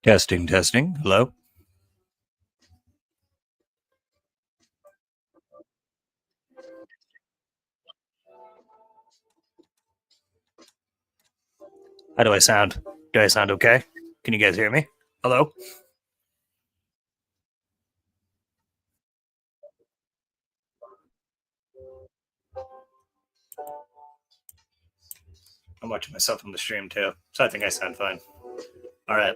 Testing, testing. Hello? How do I sound? Do I sound okay? Can you guys hear me? Hello? I'm watching myself on the stream too, so I think I sound fine. All right.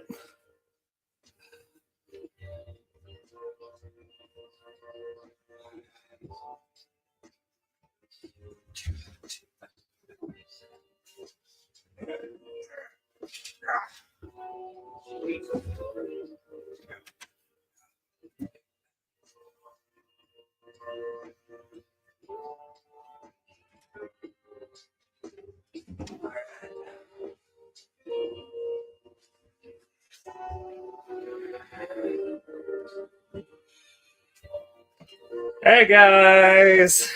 Hey guys,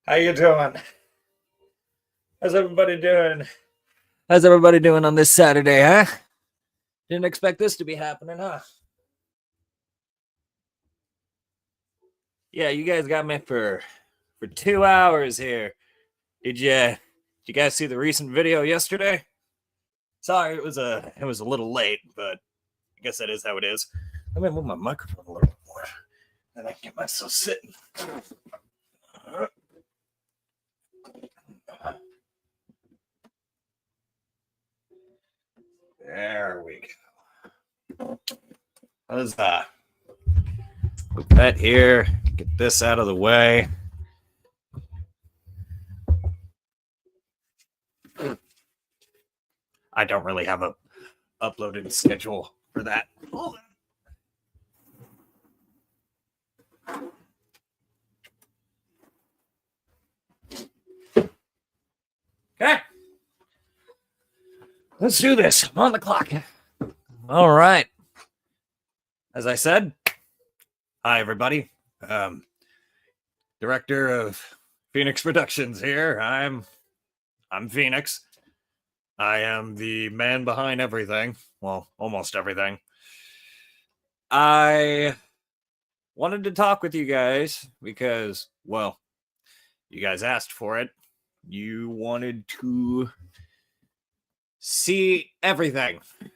how you doing? How's everybody doing? How's everybody doing on this Saturday, huh? Didn't expect this to be happening, huh? Yeah, you guys got me for 2 hours here. Did you guys see the recent video yesterday? Sorry, it was a little late, but I guess that is how it is. Let me move my microphone a little bit more, and I can get myself sitting. There we go. Let's put that here. Get this out of the way. I don't really have a uploaded schedule for that. Okay. Let's do this. I'm on the clock. All right. As I said, hi everybody. Director of Phoenix Productions here. I'm Phoenix. I am the man behind everything. Well, almost everything. I wanted to talk with you guys because, well, you guys asked for it. You wanted to see everything. You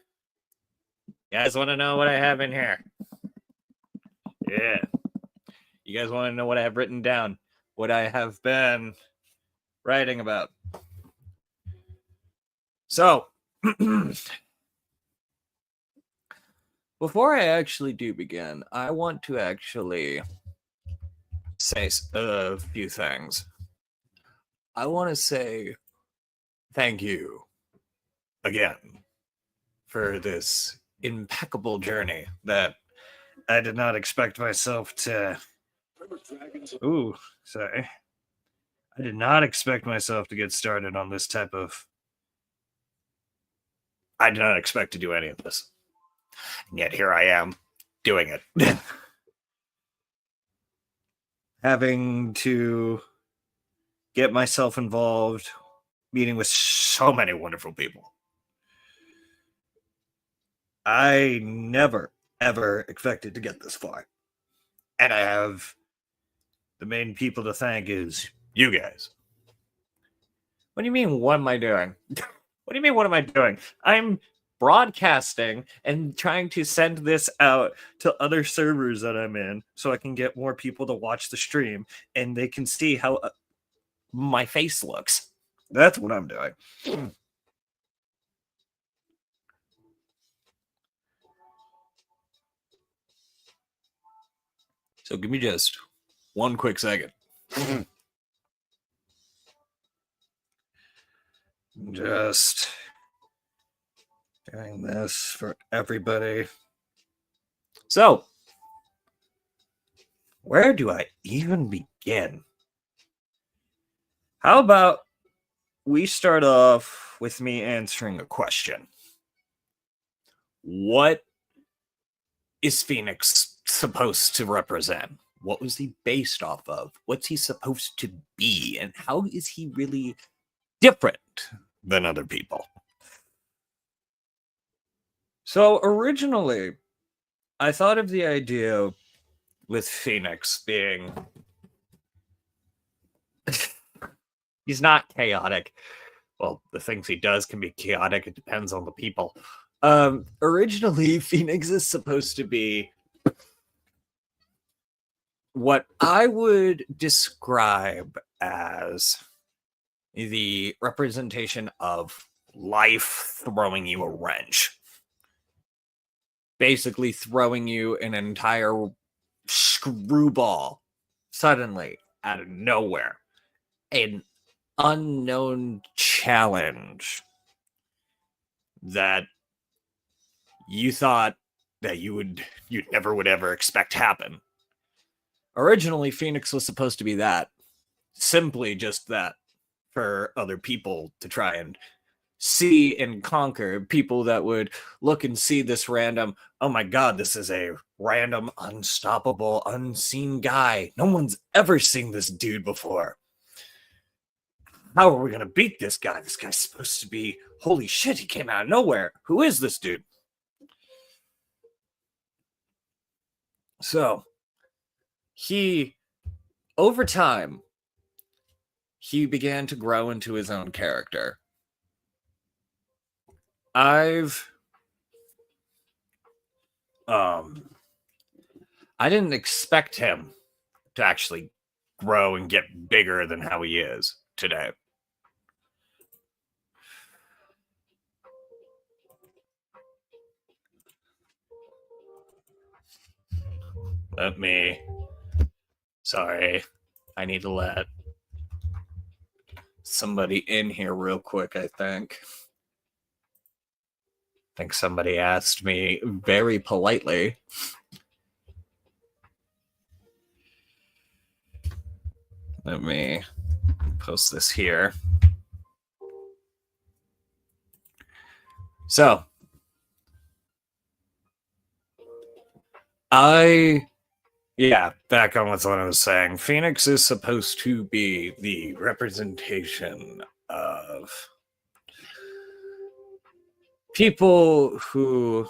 guys want to know what I have in here? Yeah. You guys want to know what I have written down? What I have been writing about? So, before I actually do begin, I want to actually say a few things. I want to say thank you again for this impeccable journey that I did not expect myself to. Ooh, sorry. I did not expect myself to get started on this type of. I did not expect to do any of this. And yet here I am doing it. Having to get myself involved, meeting with so many wonderful people. I never, ever expected to get this far. And I have the main people to thank is you guys. What do you mean, what am I doing? What do you mean, what am I doing? I'm broadcasting and trying to send this out to other servers that I'm in so I can get more people to watch the stream and they can see how my face looks. That's what I'm doing. So give me just one quick second. Just doing this for everybody. So, where do I even begin? How about we start off with me answering a question? What is Phoenix supposed to represent? What was he based off of? What's he supposed to be? And how is he really different than other people? So originally, I thought of the idea with Phoenix being he's not chaotic. Well, the things he does can be chaotic. It depends on the people. Originally, Phoenix is supposed to be what I would describe as the representation of life throwing you a wrench. Basically throwing you an entire screwball suddenly out of nowhere. An unknown challenge that you thought that you'd never would ever expect happen. Originally, Phoenix was supposed to be that. Simply just that. For other people to try and see and conquer. People that would look and see this random, oh my god, this is a random, unstoppable, unseen guy. No one's ever seen this dude before. How are we going to beat this guy? This guy's supposed to be, holy shit, he came out of nowhere. Who is this dude? So, over time, he began to grow into his own character. I didn't expect him to actually grow and get bigger than how he is today. Sorry, I need to let somebody in here real quick, I think somebody asked me very politely. Let me post this here. So, back on with what I was saying. Phoenix is supposed to be the representation of people who...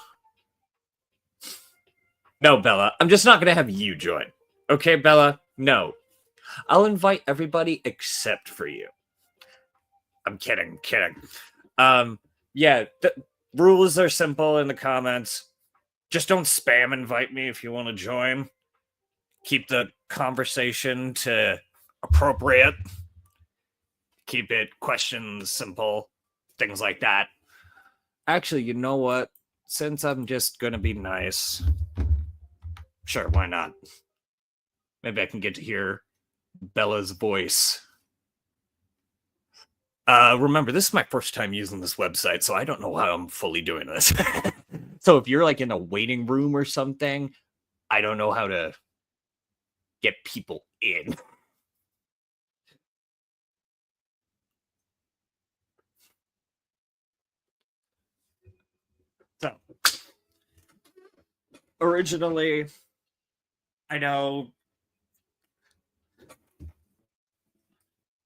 No, Bella, I'm just not going to have you join. Okay, Bella? No. I'll invite everybody except for you. I'm kidding. The rules are simple in the comments. Just don't spam invite me if you want to join. Keep the conversation to appropriate. Keep it questions simple. Things like that. Actually, you know what? Since I'm just going to be nice, sure, why not? Maybe I can get to hear Bella's voice. Remember, this is my first time using this website, so I don't know how I'm fully doing this. So if you're like in a waiting room or something, I don't know how to get people in. So, originally, I know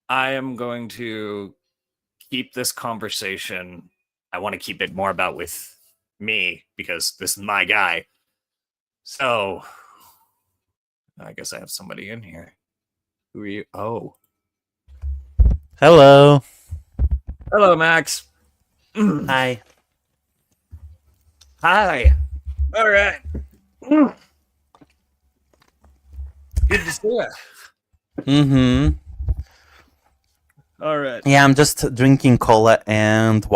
I am going to keep this conversation. I want to keep it more about with me because this is my guy. So, I guess I have somebody in here. Who are you? Oh. Hello. Hello, Max. Hi. Hi. All right. Good to see you. Mm-hmm. All right. Yeah, I'm just drinking cola and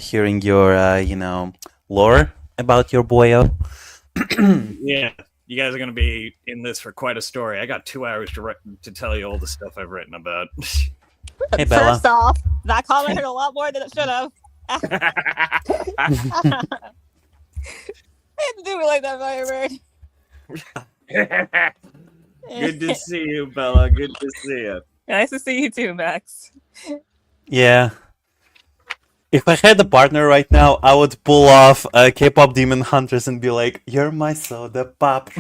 hearing your, lore about your boyo. Yeah. You guys are going to be in this for quite a story. I got 2 hours to tell you all the stuff I've written about. Hey, Bella. First off, that comment hurt a lot more than it should have. I had to do it like that, Firebird. Good to see you, Bella. Good to see you. Nice to see you too, Max. Yeah. If I had a partner right now, I would pull off K-pop Demon Hunters and be like, "You're my soda pop."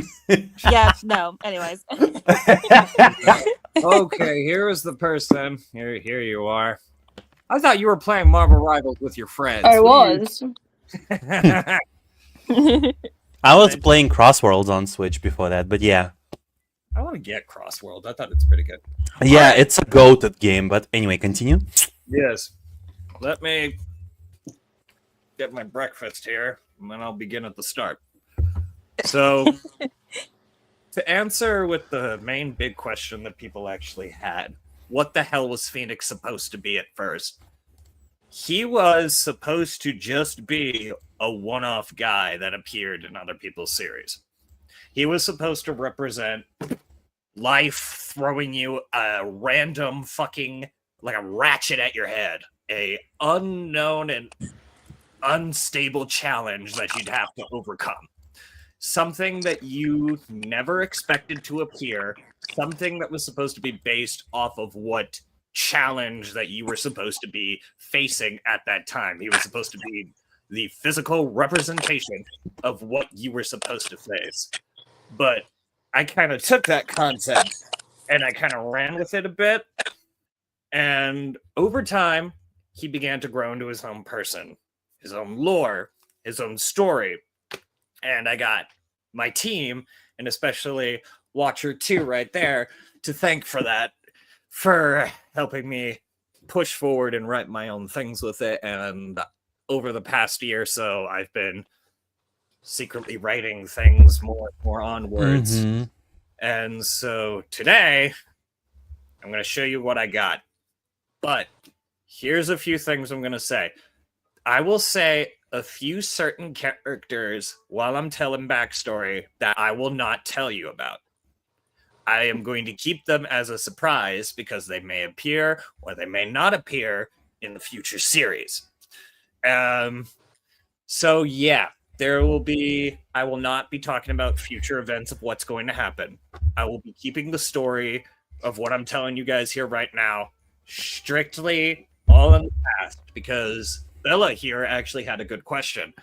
Yeah, no. Anyways. Okay, here is the person. Here you are. I thought you were playing Marvel Rivals with your friends. I was. I was playing Crossworlds on Switch before that, but yeah. I want to get Crossworld. I thought it's pretty good. Yeah, it's a goated game, but anyway, continue. Yes. Let me get my breakfast here, and then I'll begin at the start. So, to answer with the main big question that people actually had, what the hell was Phoenix supposed to be at first? He was supposed to just be a one-off guy that appeared in other people's series. He was supposed to represent life throwing you a random fucking, like a ratchet at your head. A unknown and unstable challenge that you'd have to overcome. Something that you never expected to appear. Something that was supposed to be based off of what challenge that you were supposed to be facing at that time. He was supposed to be the physical representation of what you were supposed to face. But I kind of took that concept and I kind of ran with it a bit. And over time, he began to grow into his own person, his own lore, his own story. And I got my team, and especially Watcher 2 right there, to thank for that, for helping me push forward and write my own things with it. And over the past year or so, I've been secretly writing things more onwards. Mhm. And so today, I'm going to show you what I got. But here's a few things I'm going to say. I will say a few certain characters while I'm telling backstory that I will not tell you about. I am going to keep them as a surprise because they may appear or they may not appear in the future series. So yeah, I will not be talking about future events of what's going to happen. I will be keeping the story of what I'm telling you guys here right now strictly all in the past, because Bella here actually had a good question.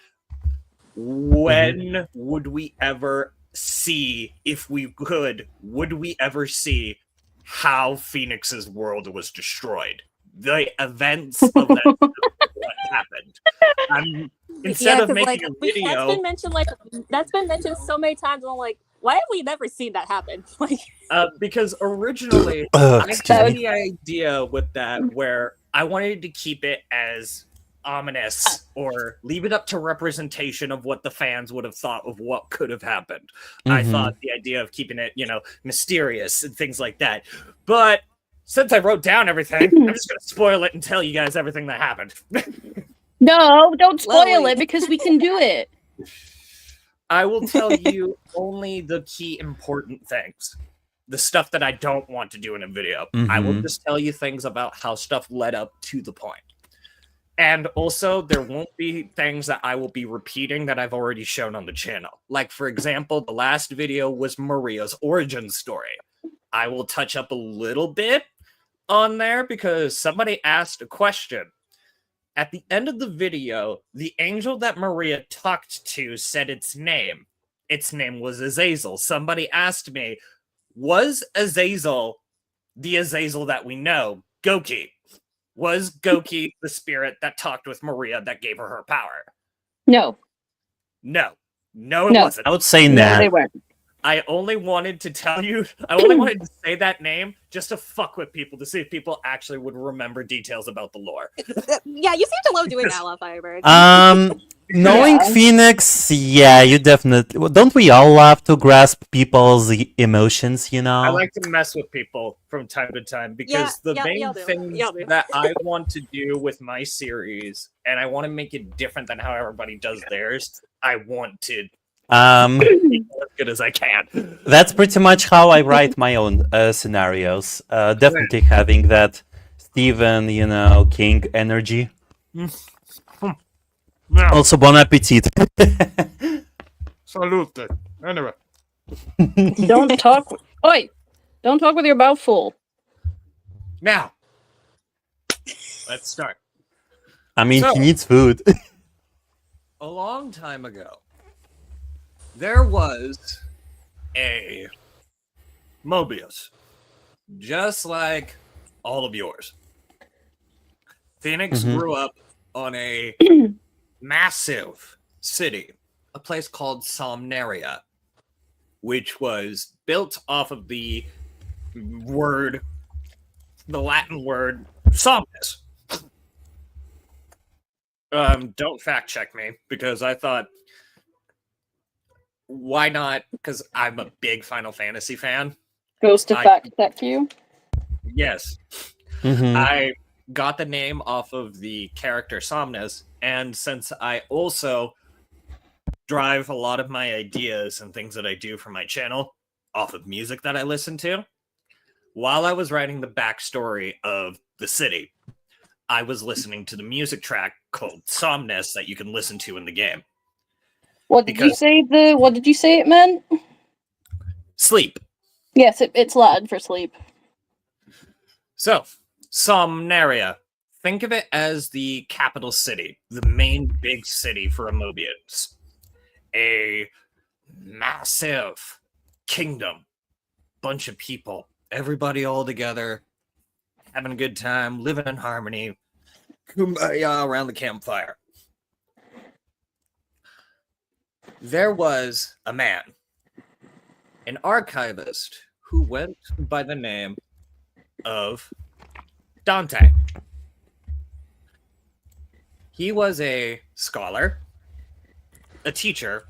When would we ever see, if we could, would we ever see how Phoenix's world was destroyed? The events of that what happened. Instead of making a video, that's been mentioned so many times, and I'm like, why have we never seen that happen? Like, because originally I had the idea with that where I wanted to keep it as ominous or leave it up to representation of what the fans would have thought of what could have happened. I thought the idea of keeping it, mysterious and things like that. But since I wrote down everything, I'm just going to spoil it and tell you guys everything that happened. No, don't spoil it because we can do it. I will tell you only the key important things. The stuff that I don't want to do in a video. I will just tell you things about how stuff led up to the point. And also, there won't be things that I will be repeating that I've already shown on the channel. Like, for example, the last video was Maria's origin story. I will touch up a little bit on there because somebody asked a question. At the end of the video, the angel that Maria talked to said its name. Its name was Azazel. Somebody asked me, was Azazel the Azazel that we know? Goki. Was Goki the spirit that talked with Maria that gave her her power? No. No, it wasn't. I would say No, nah. they weren't. I only wanted to tell you, I only wanted to say that name just to fuck with people, to see if people actually would remember details about the lore. yeah, you seem to love doing that, Firebird. Knowing Yeah. Phoenix, yeah, you definitely. Well, don't we all love to grasp people's emotions? I like to mess with people from time to time because the main y'all do. things Y'all do. that I want to do with my series, and I want to make it different than how everybody does theirs, I want to Um, as good as I can. that's pretty much how I write my own scenarios. Definitely having that Stephen, King energy. Now, Also, bon appetit. salute. Anyway, Don't talk. Oi! Don't talk with your mouth full. now let's start. I mean, So- he needs food. A long time ago, there was a Mobius, just like all of yours. Phoenix Mhm. grew up on a massive city, a place called Somnaria, which was built off of the Latin word somnus. Don't fact check me because I thought, why not? Because I'm a big Final Fantasy fan. Goes to I- fact check you. Yes, Mhm. I got the name off of the character Somnus, and since I also drive a lot of my ideas and things that I do for my channel off of music that I listen to, while I was writing the backstory of the city, I was listening to the music track called Somnus that you can listen to in the game. What did you Because- say? What did you say it meant? Sleep. Yes, it's Latin for sleep. So, Somnaria. Think of it as the capital city, the main big city for Amobians. A massive kingdom, bunch of people, everybody all together, having a good time, living in harmony, kumbaya around the campfire. There was a man, an archivist, who went by the name of Dante. He was a scholar, a teacher,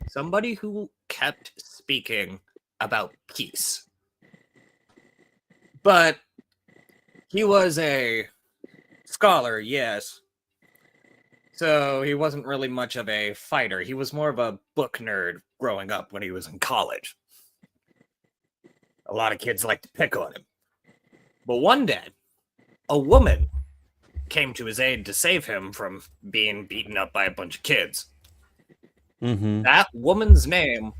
somebody who kept speaking about peace. But he was a scholar, yes. So he wasn't really much of a fighter. He was more of a book nerd growing up when he was in college. A lot of kids like to pick on him. But one day, a woman came to his aid to save him from being beaten up by a bunch of kids. Mhm. That woman's name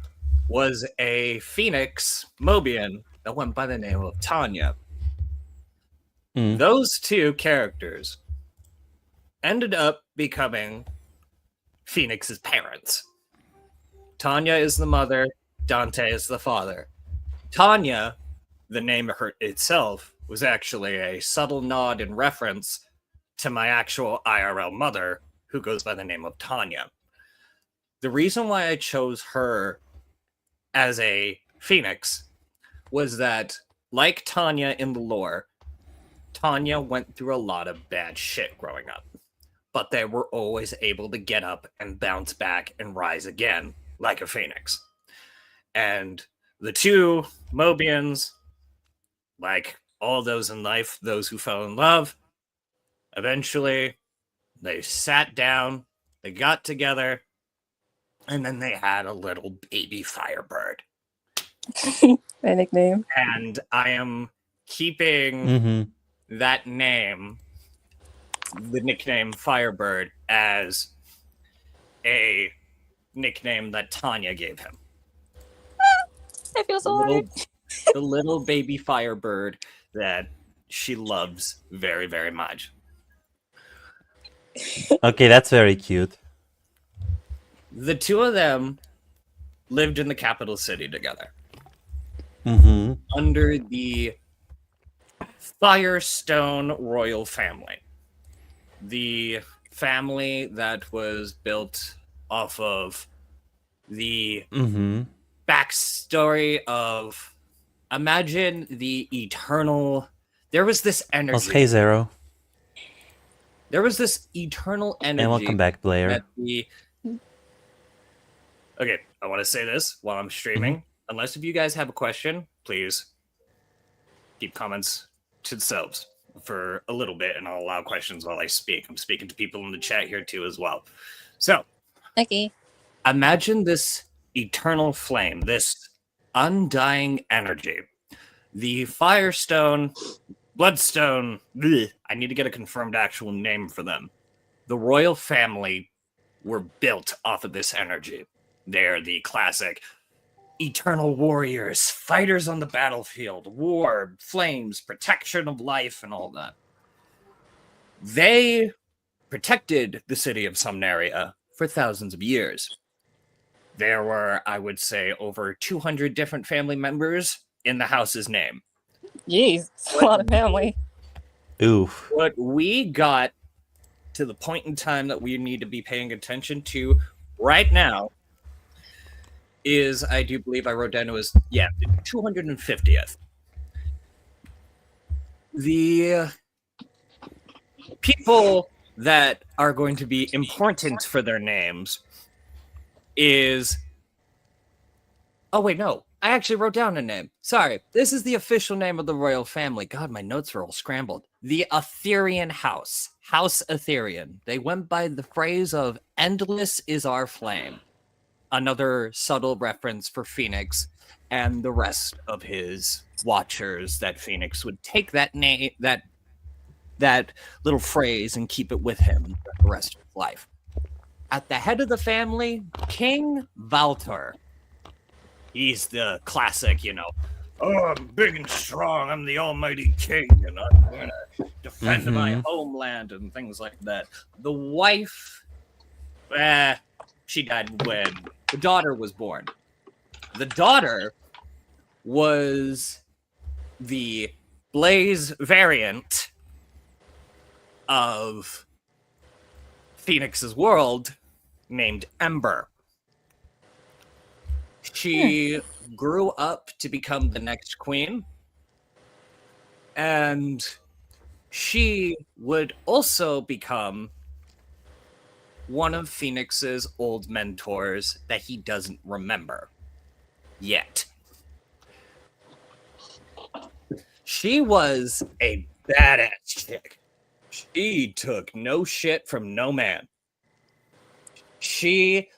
was a Phoenix Mobian that went by the name of Tanya. Mm. Those two characters ended up becoming Phoenix's parents. Tanya is the mother, Dante is the father. Tanya, the name itself, was actually a subtle nod in reference to my actual IRL mother, who goes by the name of Tanya. The reason why I chose her as a Phoenix was that, like Tanya in the lore, Tanya went through a lot of bad shit growing up, but they were always able to get up and bounce back and rise again like a Phoenix. And the two Mobians, like all those in life, those who fell in love, eventually they sat down, they got together, and then they had a little baby Firebird. My nickname. And I am keeping Mhm. that name, the nickname Firebird, as a nickname that Tanya gave him. I feel The so little, honored. the little baby Firebird that she loves very, very much. Okay, that's very cute. The two of them lived in the capital city together Mhm. under the Firestone royal family. The family that was built off of the Mhm. backstory of, imagine the eternal, there was this Well, energy. hey Zero, There was this eternal energy and welcome back, Blair. that the okay, I want to say this while I'm streaming. Unless if you guys have a question, please keep comments to themselves for a little bit, and I'll allow questions while I speak. I'm speaking to people in the chat here too as well. So Okay. imagine this eternal flame, this undying energy. The Firestone, Bloodstone, I need to get a confirmed actual name for them. The royal family were built off of this energy. They're the classic eternal warriors, fighters on the battlefield, war, flames, protection of life, and all that. They protected the city of Somnaria for thousands of years. There were, I would say, over 200 different family members in the house's name. Jeez, it's a lot of family. Oof. What we got to the point in time that we need to be paying attention to right now is, I do believe I wrote down it was, the 250th. The people that are going to be important for their names is... Oh, wait, no. I actually wrote down a name. Sorry. This is the official name of the royal family. God, my notes are all scrambled. The Aetherian House. House Aetherian. They went by the phrase of endless is our flame. Another subtle reference for Phoenix and the rest of his watchers, that Phoenix would take that name, that little phrase, and keep it with him the rest of his life. At the head of the family, King Valtor. He's the classic, oh, I'm big and strong, I'm the almighty king, and I'm going to defend my homeland and things like that. The wife, she died when the daughter was born. The daughter was the Blaze variant of Phoenix's world, named Ember. She grew up to become the next queen, and she would also become one of Phoenix's old mentors that he doesn't remember yet. She was a badass chick. She took no shit from no man. She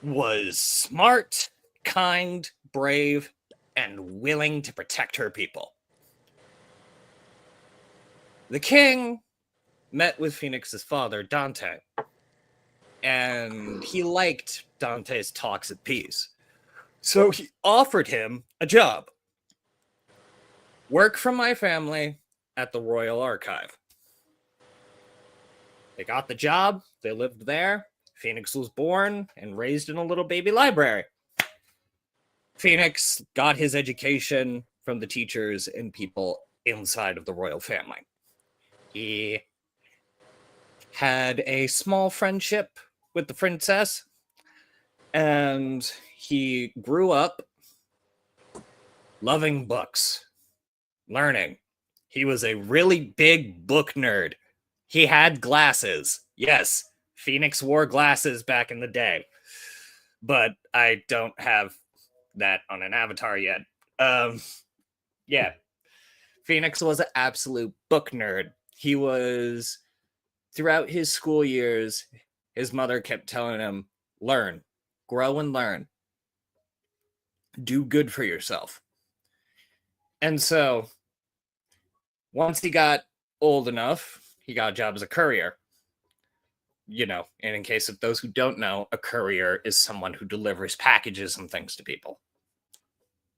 was smart, kind, brave, and willing to protect her people. The king met with Phoenix's father, Dante, and he liked Dante's talks of peace. So he offered him a job. Work for my family at the Royal Archive. They got the job, they lived there. Phoenix was born and raised in a little baby library. Phoenix got his education from the teachers and people inside of the royal family. He had a small friendship with the princess, and he grew up loving books, learning. He was a really big book nerd. He had glasses. Yes, Phoenix wore glasses back in the day, but I don't have that on an avatar yet. Phoenix was an absolute book nerd. He was, throughout his school years, his mother kept telling him, learn, grow and learn. Do good for yourself. And so, once he got old enough, he got a job as a courier. And in case of those who don't know, a courier is someone who delivers packages and things to people.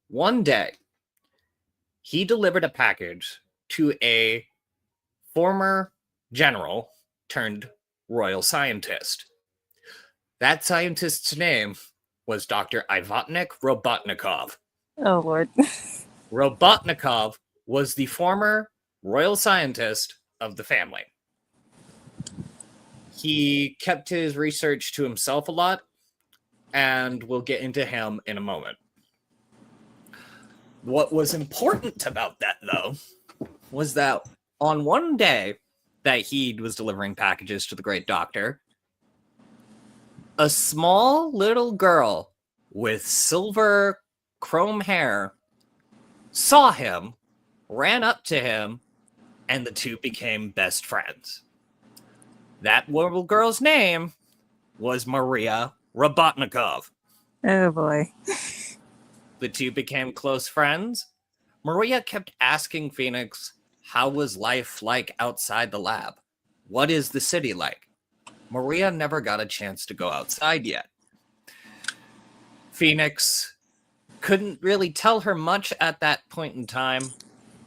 One day, he delivered a package to a former general turned royal scientist. That scientist's name was Dr. Ivatnik Robotnikov. Oh, Lord. Robotnikov was the former royal scientist of the family. He kept his research to himself a lot, and we'll get into him in a moment. What was important about that, though, was that on one day that he was delivering packages to the great doctor, a small little girl with silver chrome hair saw him, ran up to him, and the two became best friends. That little girl's name was Maria Robotnikov. Oh boy. The two became close friends. Maria kept asking Phoenix, how was life like outside the lab? What is the city like? Maria never got a chance to go outside yet. Phoenix couldn't really tell her much at that point in time,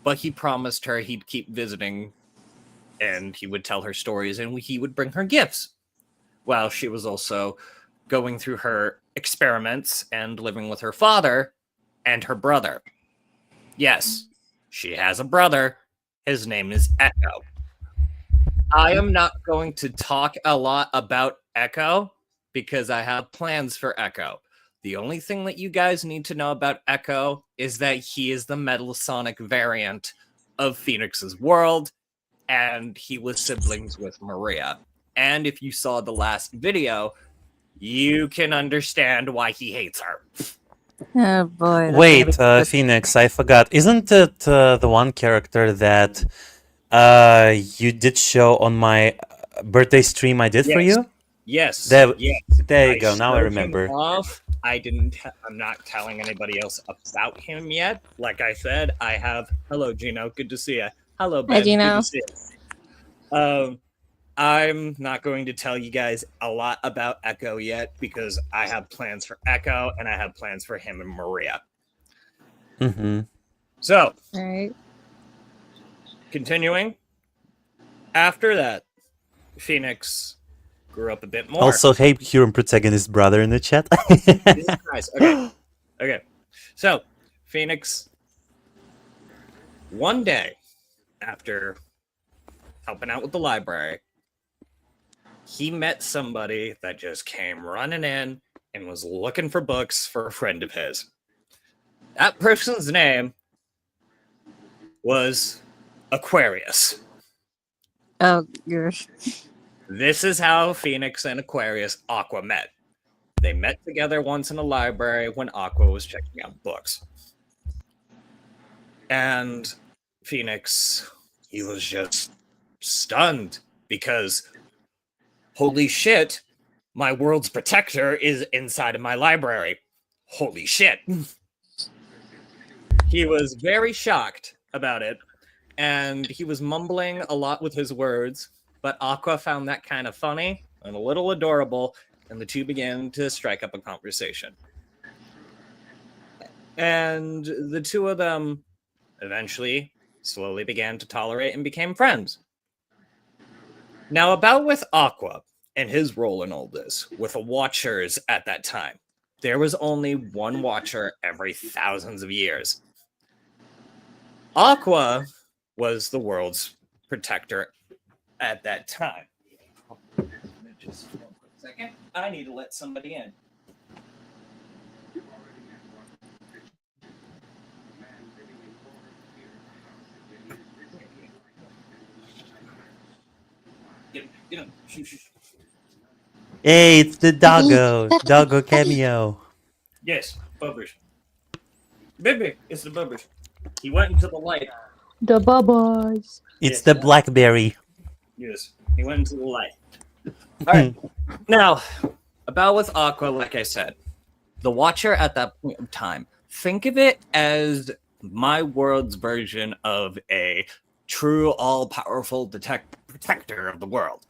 but he promised her he'd keep visiting and he would tell her stories and he would bring her gifts while she was also going through her experiments and living with her father and her brother. Yes, she has a brother. His name is Echo. I am not going to talk a lot about Echo because I have plans for Echo. The only thing that you guys need to know about Echo is that he is the Metal Sonic variant of Phoenix's world, and he was siblings with Maria. And if you saw the last video, you can understand why he hates her. Oh boy. Wait, Phoenix, I forgot. Isn't it the one character that you did show on my birthday stream I did for Yes. you? Yes. There, yes. there you go. Now I showed him remember. Off. I'm not telling anybody else about him yet. Like I said, I have. Hello, Gino. Good to see you. Hello, Ben. Gino. Good to see you. I'm not going to tell you guys a lot about Echo yet because I have plans for Echo and I have plans for him and Maria. Mm-hmm. So, All right. continuing. After that, Phoenix grew up a bit more. Also, hey, Huron protagonist brother in the chat. Nice. Okay. Okay. So, Phoenix, one day after helping out with the library, he met somebody that just came running in and was looking for books for a friend of his. That person's name was Aquarius. Oh gosh. This is how Phoenix and Aquarius Aqua met. They met together once in a library when Aqua was checking out books. And Phoenix, he was just stunned because, holy shit, my world's protector is inside of my library. Holy shit. He was very shocked about it, and he was mumbling a lot with his words, but Aqua found that kind of funny and a little adorable, and the two began to strike up a conversation. And the two of them eventually slowly began to tolerate and became friends. Now, about with Aqua and his role in all this, with the Watchers at that time, there was only one Watcher every thousands of years. Aqua was the world's protector at that time. Just 1 quick second. I need to let somebody in. Get him. Hey, it's the doggo. Doggo cameo. Yes, Bubbers. Baby, it's the Bubbers. He went into the light. The bubbles. It's Yes, the yeah. blackberry. Yes, he went into the light. All right. Now, about with Aqua, like I said, the Watcher at that point of time, think of it as my world's version of a true all-powerful protector of the world.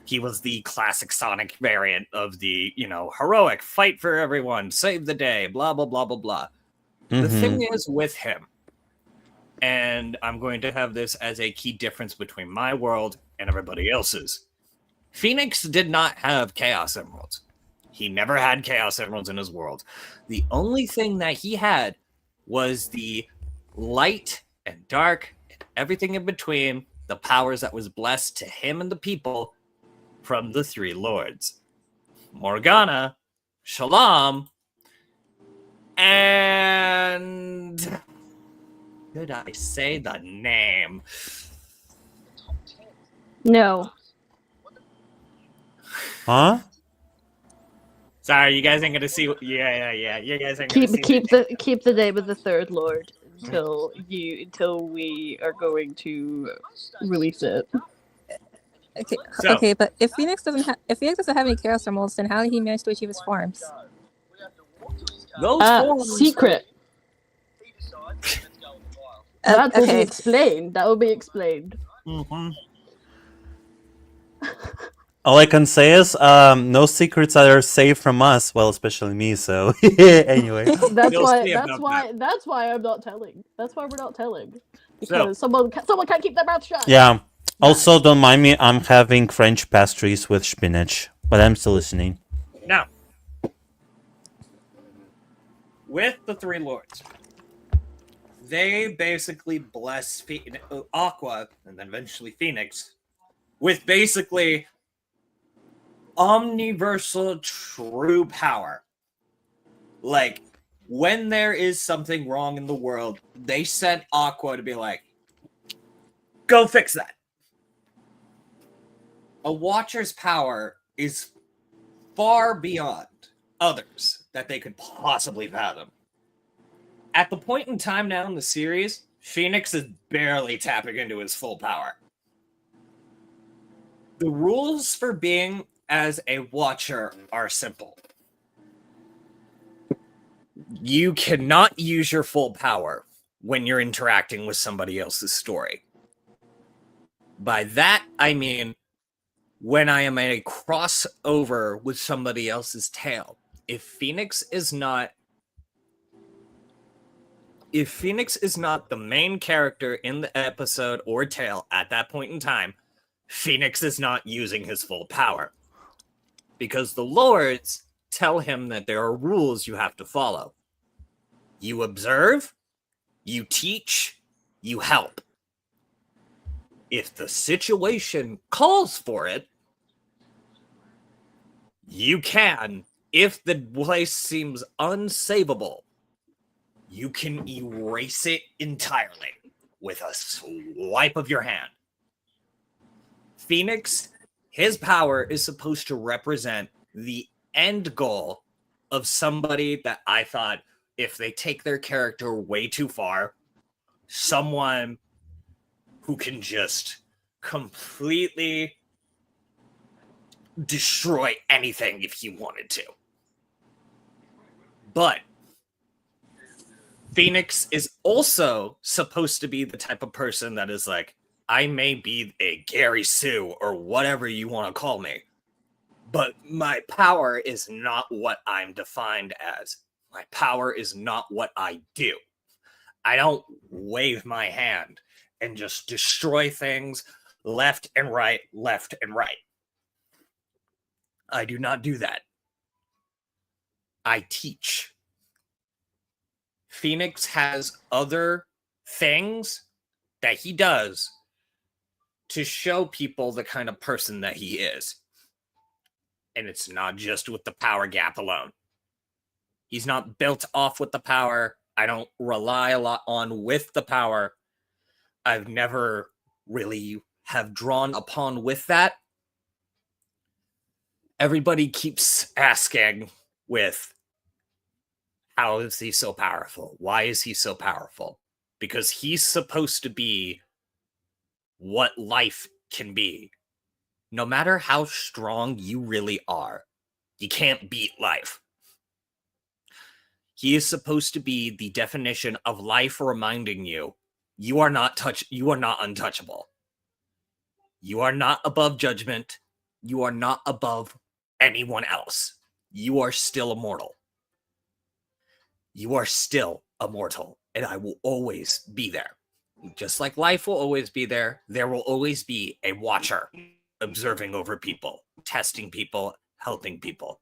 He was the classic Sonic variant of the, heroic, fight for everyone, save the day, blah, blah, blah, blah, blah. The thing is with him, and I'm going to have this as a key difference between my world and everybody else's. Phoenix did not have Chaos Emeralds. He never had Chaos Emeralds in his world. The only thing that he had was the light and dark and everything in between, the powers that was blessed to him and the people from the three lords. Morgana, Shalom, and... did I say the name? No. Huh? Sorry, you guys ain't gonna see. Yeah. You guys ain't gonna Keep see. keep the name of the third lord until we are going to release it. Okay. So- Okay, but if Phoenix doesn't have any Chaos Emeralds, then how did he manage to achieve his forms? Those forms, Secret. That will be okay. explained. That will be explained. Mhm. All I can say is, no secrets are safe from us. Well, especially me. So anyway, That's We'll why. see That's about why. That's why I'm not telling. That's why we're not telling. Because So, someone can't keep their mouth shut. yeah. Also, don't mind me. I'm having French pastries with spinach, but I'm still listening. now, with the Three Lords, they basically bless Aqua and then eventually Phoenix with basically omniversal true power. Like, when there is something wrong in the world, they sent Aqua to be like, go fix that. A Watcher's power is far beyond others that they could possibly fathom. At the point in time now in the series, Phoenix is barely tapping into his full power. The rules for being as a Watcher are simple. You cannot use your full power when you're interacting with somebody else's story. By that, I mean when I am in a crossover with somebody else's tale. If Phoenix is not the main character in the episode or tale at that point in time, Phoenix is not using his full power. Because the Lords tell him that there are rules you have to follow. You observe, you teach, you help. If the situation calls for it, you can. If the place seems unsavable, you can erase it entirely with a swipe of your hand. Phoenix, his power is supposed to represent the end goal of somebody that I thought, if they take their character way too far, someone who can just completely destroy anything if he wanted to. But Phoenix is also supposed to be the type of person that is like, I may be a Gary Sue or whatever you want to call me, but my power is not what I'm defined as. My power is not what I do. I don't wave my hand and just destroy things left and right, left and right. I do not do that. I teach. Phoenix has other things that he does to show people the kind of person that he is. And it's not just with the power gap alone. He's not built off with the power. I don't rely a lot on with the power. I've never really have drawn upon with that. Everybody keeps asking with, how is he so powerful? Why is he so powerful? Because he's supposed to be what life can be. No matter how strong you really are, you can't beat life. He is supposed to be the definition of life, reminding you, you are not untouchable. You are not above judgment. You are not above anyone else. You are still immortal. You are still immortal, and I will always be there. Just like life will always be there will always be a watcher observing over people, testing people, helping people.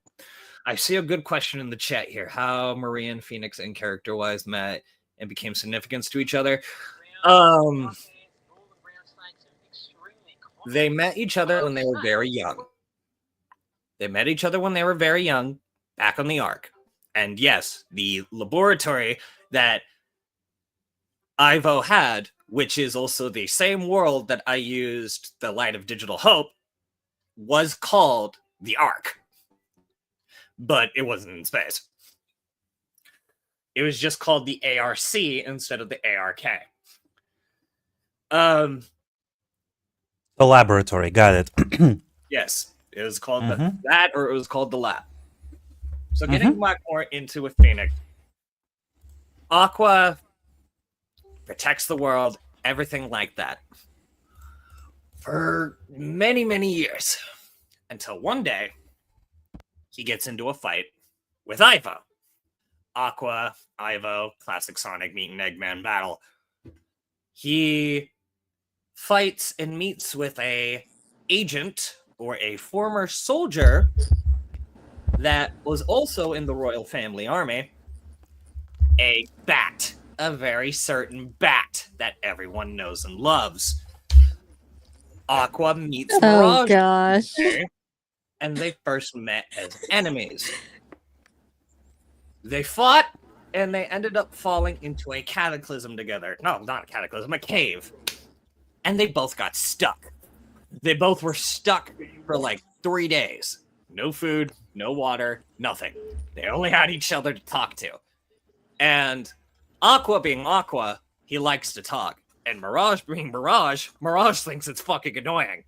I see a good question in the chat here. How Maria and Phoenix and character-wise met and became significant to each other. They met each other when they were very young. Back on the Ark. And yes, the laboratory that Ivo had, which is also the same world that I used the Light of Digital Hope, was called the Ark. But it wasn't in space. It was just called the ARC instead of the ARK. The laboratory, got it. Yes, it was called Mhm. that, or it was called the lab. So getting back more into with Phoenix, Aqua protects the world, everything like that. For many, many years. Until one day, he gets into a fight with Ivo. Aqua, Ivo, classic Sonic meat and Eggman battle. He fights and meets with a agent or a former soldier that was also in the royal family army. A bat. A very certain bat that everyone knows and loves. Aqua meets Mirage. gosh. And they first met as enemies. They fought, and they ended up falling into a cataclysm together. No, not a cataclysm, a cave. And they both got stuck. They both were stuck for like 3 days. No food, no water, nothing. They only had each other to talk to. And Aqua being Aqua, he likes to talk. And Mirage being Mirage, Mirage thinks it's fucking annoying.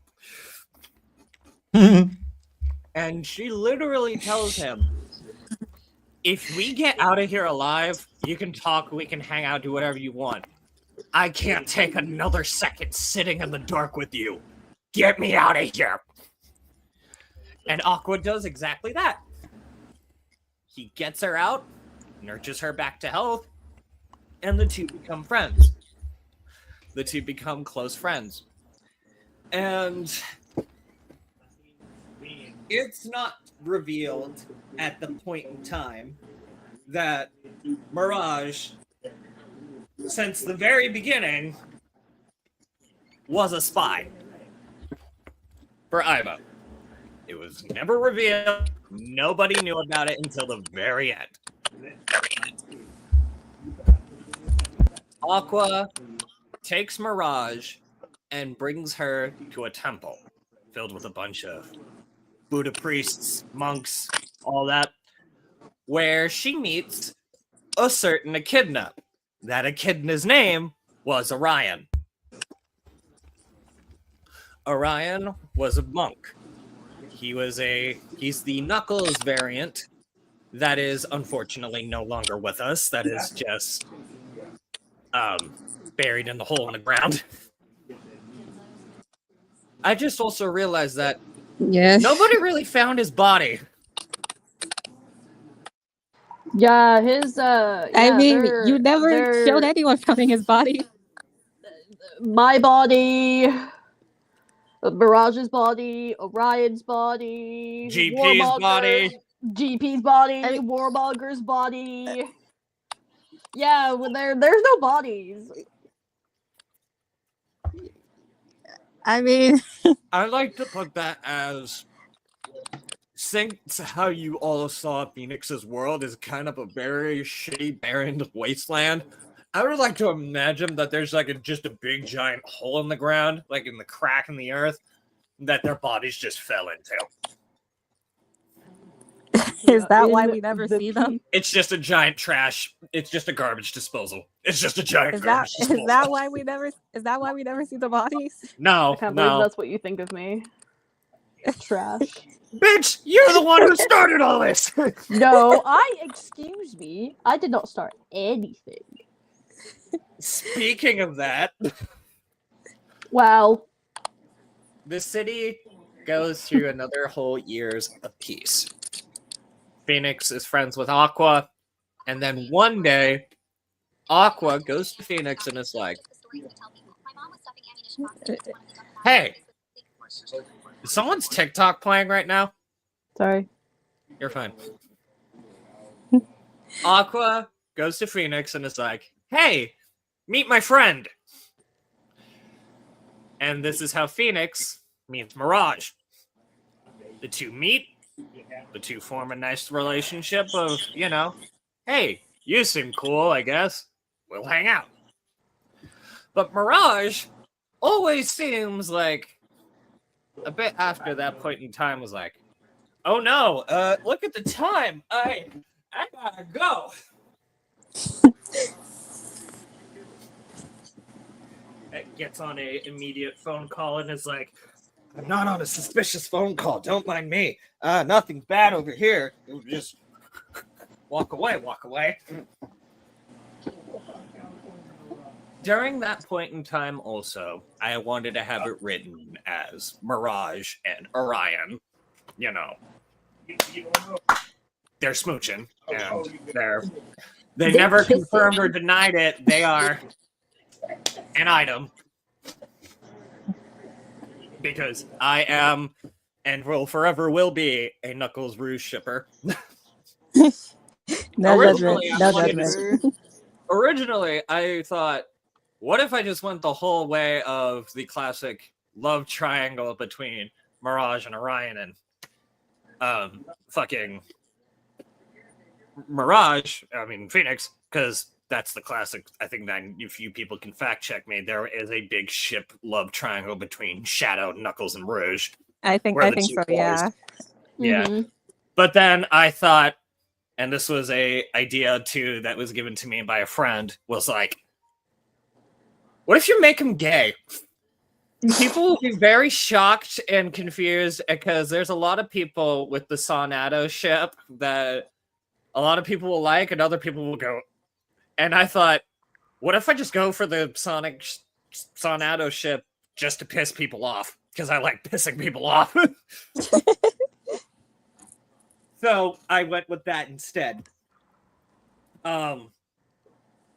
And she literally tells him, if we get out of here alive, you can talk, we can hang out, do whatever you want. I can't take another second sitting in the dark with you. Get me out of here. And Aqua does exactly that. He gets her out, nurtures her back to health, and the two become friends. The two become close friends. And it's not revealed at the point in time that Mirage, since the very beginning, was a spy for Ivo. It was never revealed. Nobody knew about it until the very end. Aqua takes Mirage and brings her to a temple filled with a bunch of Buddha priests, monks, all that, where she meets a certain Echidna. That Echidna's name was Orion. Orion was a monk. He's the Knuckles variant that is unfortunately no longer with us. That is just buried in the hole in the ground. I just also realized that Yes. nobody really found his body. Yeah, his I mean, you never showed anyone finding his body. my body, Mirage's body, Orion's body, GP's body. GP's body, Warmonger's body. Yeah, well, there's no bodies. I mean, I like to put that as, since how you all saw Phoenix's world is kind of a very shitty, barren wasteland, I would like to imagine that there's like just a big giant hole in the ground, like in the crack in the earth, that their bodies just fell into. is that why we never see them? It's just a giant trash. It's just a garbage disposal. It's just a giant Is garbage disposal. that why we never? Is that why we never see the bodies? No, I can't believe no. that's what you think of me. Trash. Bitch, you're the one who started all this! No, excuse me. I did not start anything. Speaking of that, Well, the city goes through another whole years of peace. Phoenix is friends with Aqua, and then one day, Aqua goes to Phoenix and is like, hey, is someone's TikTok playing right now? sorry. You're fine. Aqua goes to Phoenix and is like, hey, meet my friend. And this is how Phoenix meets Mirage. The two meet. The two form a nice relationship of, hey, you seem cool, I guess. We'll hang out. But Mirage always seems like a bit after that point in time was like, oh no, look at the time. I gotta go. It gets on a immediate phone call and is like, I'm not on a suspicious phone call. Don't mind me. Nothing's bad over here. Just walk away. during that point in time, also, I wanted to have it written as Mirage and Orion. You know, they're smooching, and they They're never kissing. confirmed or denied it. They are an item because I am and will forever will be a Knuckles Rouge shipper. No judgment. Originally, I No wanted judgment. Originally, I thought, what if I just went the whole way of the classic love triangle between Mirage and Orion and fucking Mirage, I mean Phoenix, because that's the classic. I think that if you people can fact check me, there is a big ship love triangle between Shadow, Knuckles, and Rouge. I think We're the two so. boys. Yeah. Yeah. Mhm. But then I thought, and this was a idea too that was given to me by a friend, was like, what if you make him gay? People will be very shocked and confused because there's a lot of people with the Sonado ship that a lot of people will like and other people will go. And I thought, what if I just go for the Sonado ship just to piss people off? Because I like pissing people off. So I went with that instead.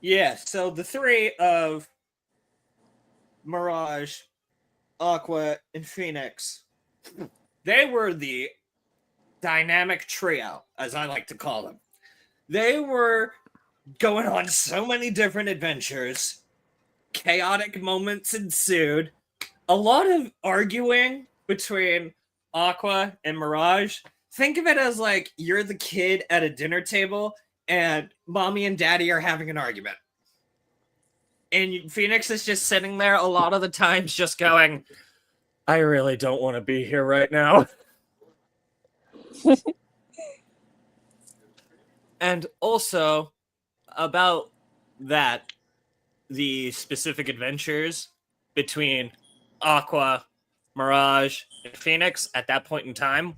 Yeah, so the three of Mirage, Aqua, and Phoenix, they were the dynamic trio, as I like to call them. They were going on so many different adventures. Chaotic moments ensued. A lot of arguing between Aqua and Mirage. Think of it as like you're the kid at a dinner table and mommy and daddy are having an argument. And Phoenix is just sitting there a lot of the times just going, I really don't want to be here right now. And also, about that, the specific adventures between Aqua, Mirage, and Phoenix at that point in time,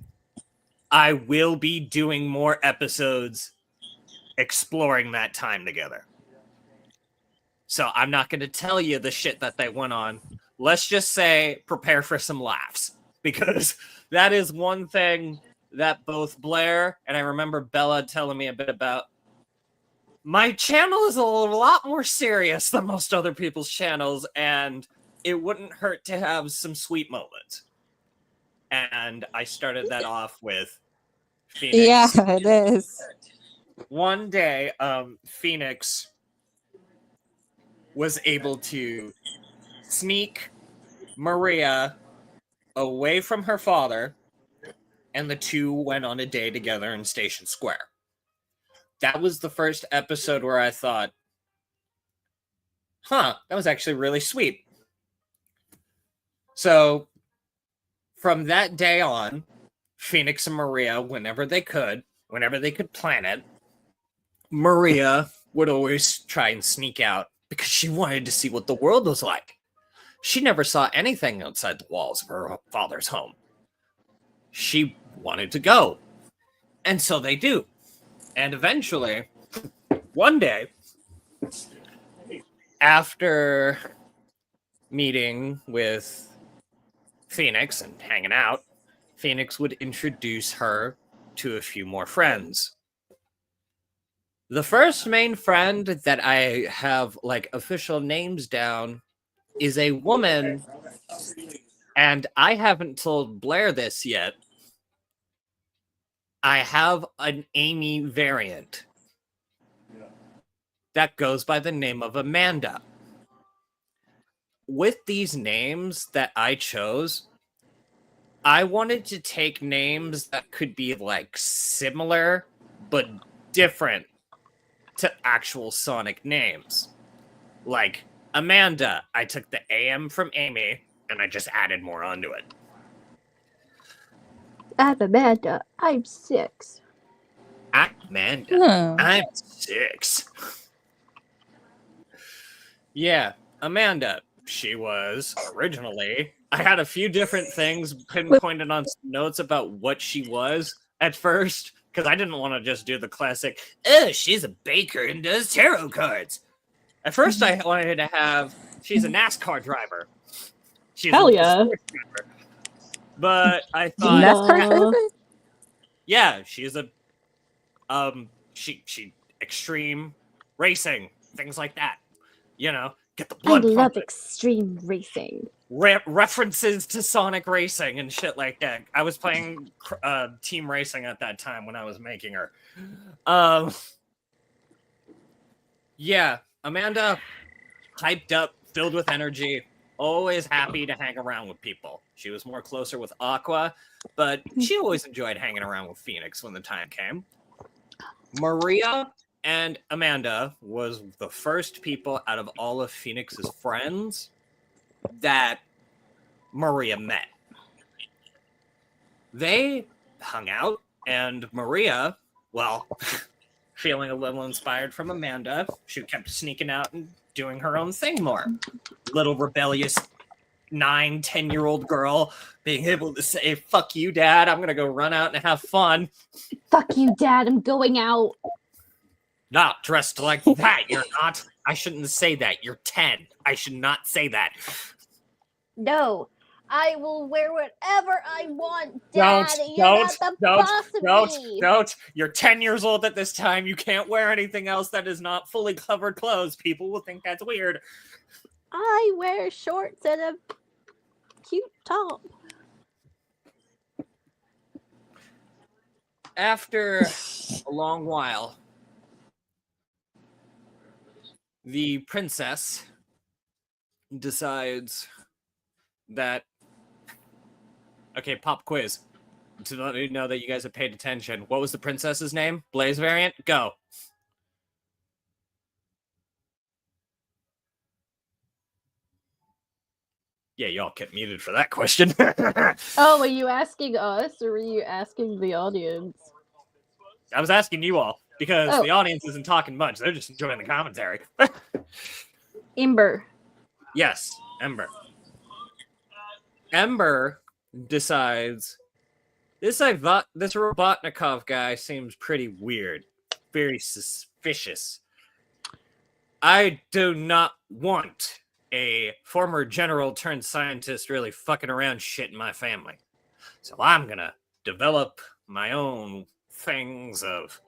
I will be doing more episodes exploring that time together. So I'm not going to tell you the shit that they went on. Let's just say prepare for some laughs, because that is one thing that both Blair and I remember Bella telling me a bit about. My channel is a lot more serious than most other people's channels, and it wouldn't hurt to have some sweet moments. And I started that off with Phoenix. Yeah, it is. One day, Phoenix was able to sneak Maria away from her father, and the two went on a day together in Station Square. That was the first episode where I thought, that was actually really sweet. So, from that day on, Phoenix and Maria, whenever they could plan it, Maria would always try and sneak out because she wanted to see what the world was like. She never saw anything outside the walls of her father's home. She wanted to go. And so they do. And eventually, one day, after meeting with Phoenix and hanging out, Phoenix would introduce her to a few more friends. The first main friend that I have like official names down is a woman, and I haven't told Blair this yet. I have an Amy variant that goes by the name of Amanda. With these names that I chose, I wanted to take names that could be like similar but different to actual Sonic names. Like Amanda, I took the AM from Amy and I just added more onto it. I'm Amanda. I'm 6. Amanda, I'm 6. Yeah, Amanda. She was originally. I had a few different things pinpointed on notes about what she was at first, because I didn't want to just do the classic, oh, she's a baker and does tarot cards. At first, I wanted to have. She's a NASCAR driver. She's Hell a yeah. sports driver. But I thought, NASCAR driver? yeah, she's a she extreme racing, things like that. You know, get the I blood love pumping. extreme racing. References to Sonic Racing and shit like that. I was playing Team Racing at that time when I was making her. Yeah, Amanda, hyped up, filled with energy, always happy to hang around with people. She was more closer with Aqua, but she always enjoyed hanging around with Phoenix when the time came. Maria and Amanda was the first people out of all of Phoenix's friends that Maria met. They hung out, and Maria, well, feeling a little inspired from Amanda, she kept sneaking out and doing her own thing more. Little rebellious 9-10-year-old girl being able to say, fuck you, Dad, I'm gonna go run out and have fun. Fuck you, Dad, I'm going out. Not dressed like that, you're not. I shouldn't say that. You're 10. I should not say that. No, I will wear whatever I want, Dad. Don't. You're 10 years old at this time. You can't wear anything else that is not fully covered clothes. People will think that's weird. I wear shorts and a cute top. After a long while, the princess decides that, okay, pop quiz. To let me know that you guys have paid attention. What was the princess's name? Blaze variant? Go. Yeah, y'all kept muted for that question. Oh, were you asking us or were you asking the audience? I was asking you all because Oh. the audience isn't talking much. They're just enjoying the commentary. Ember. Yes, Ember. Ember decides this Robotnikov guy seems pretty weird, very suspicious. I do not want a former general turned scientist really fucking around shit in my family. So I'm gonna develop my own things of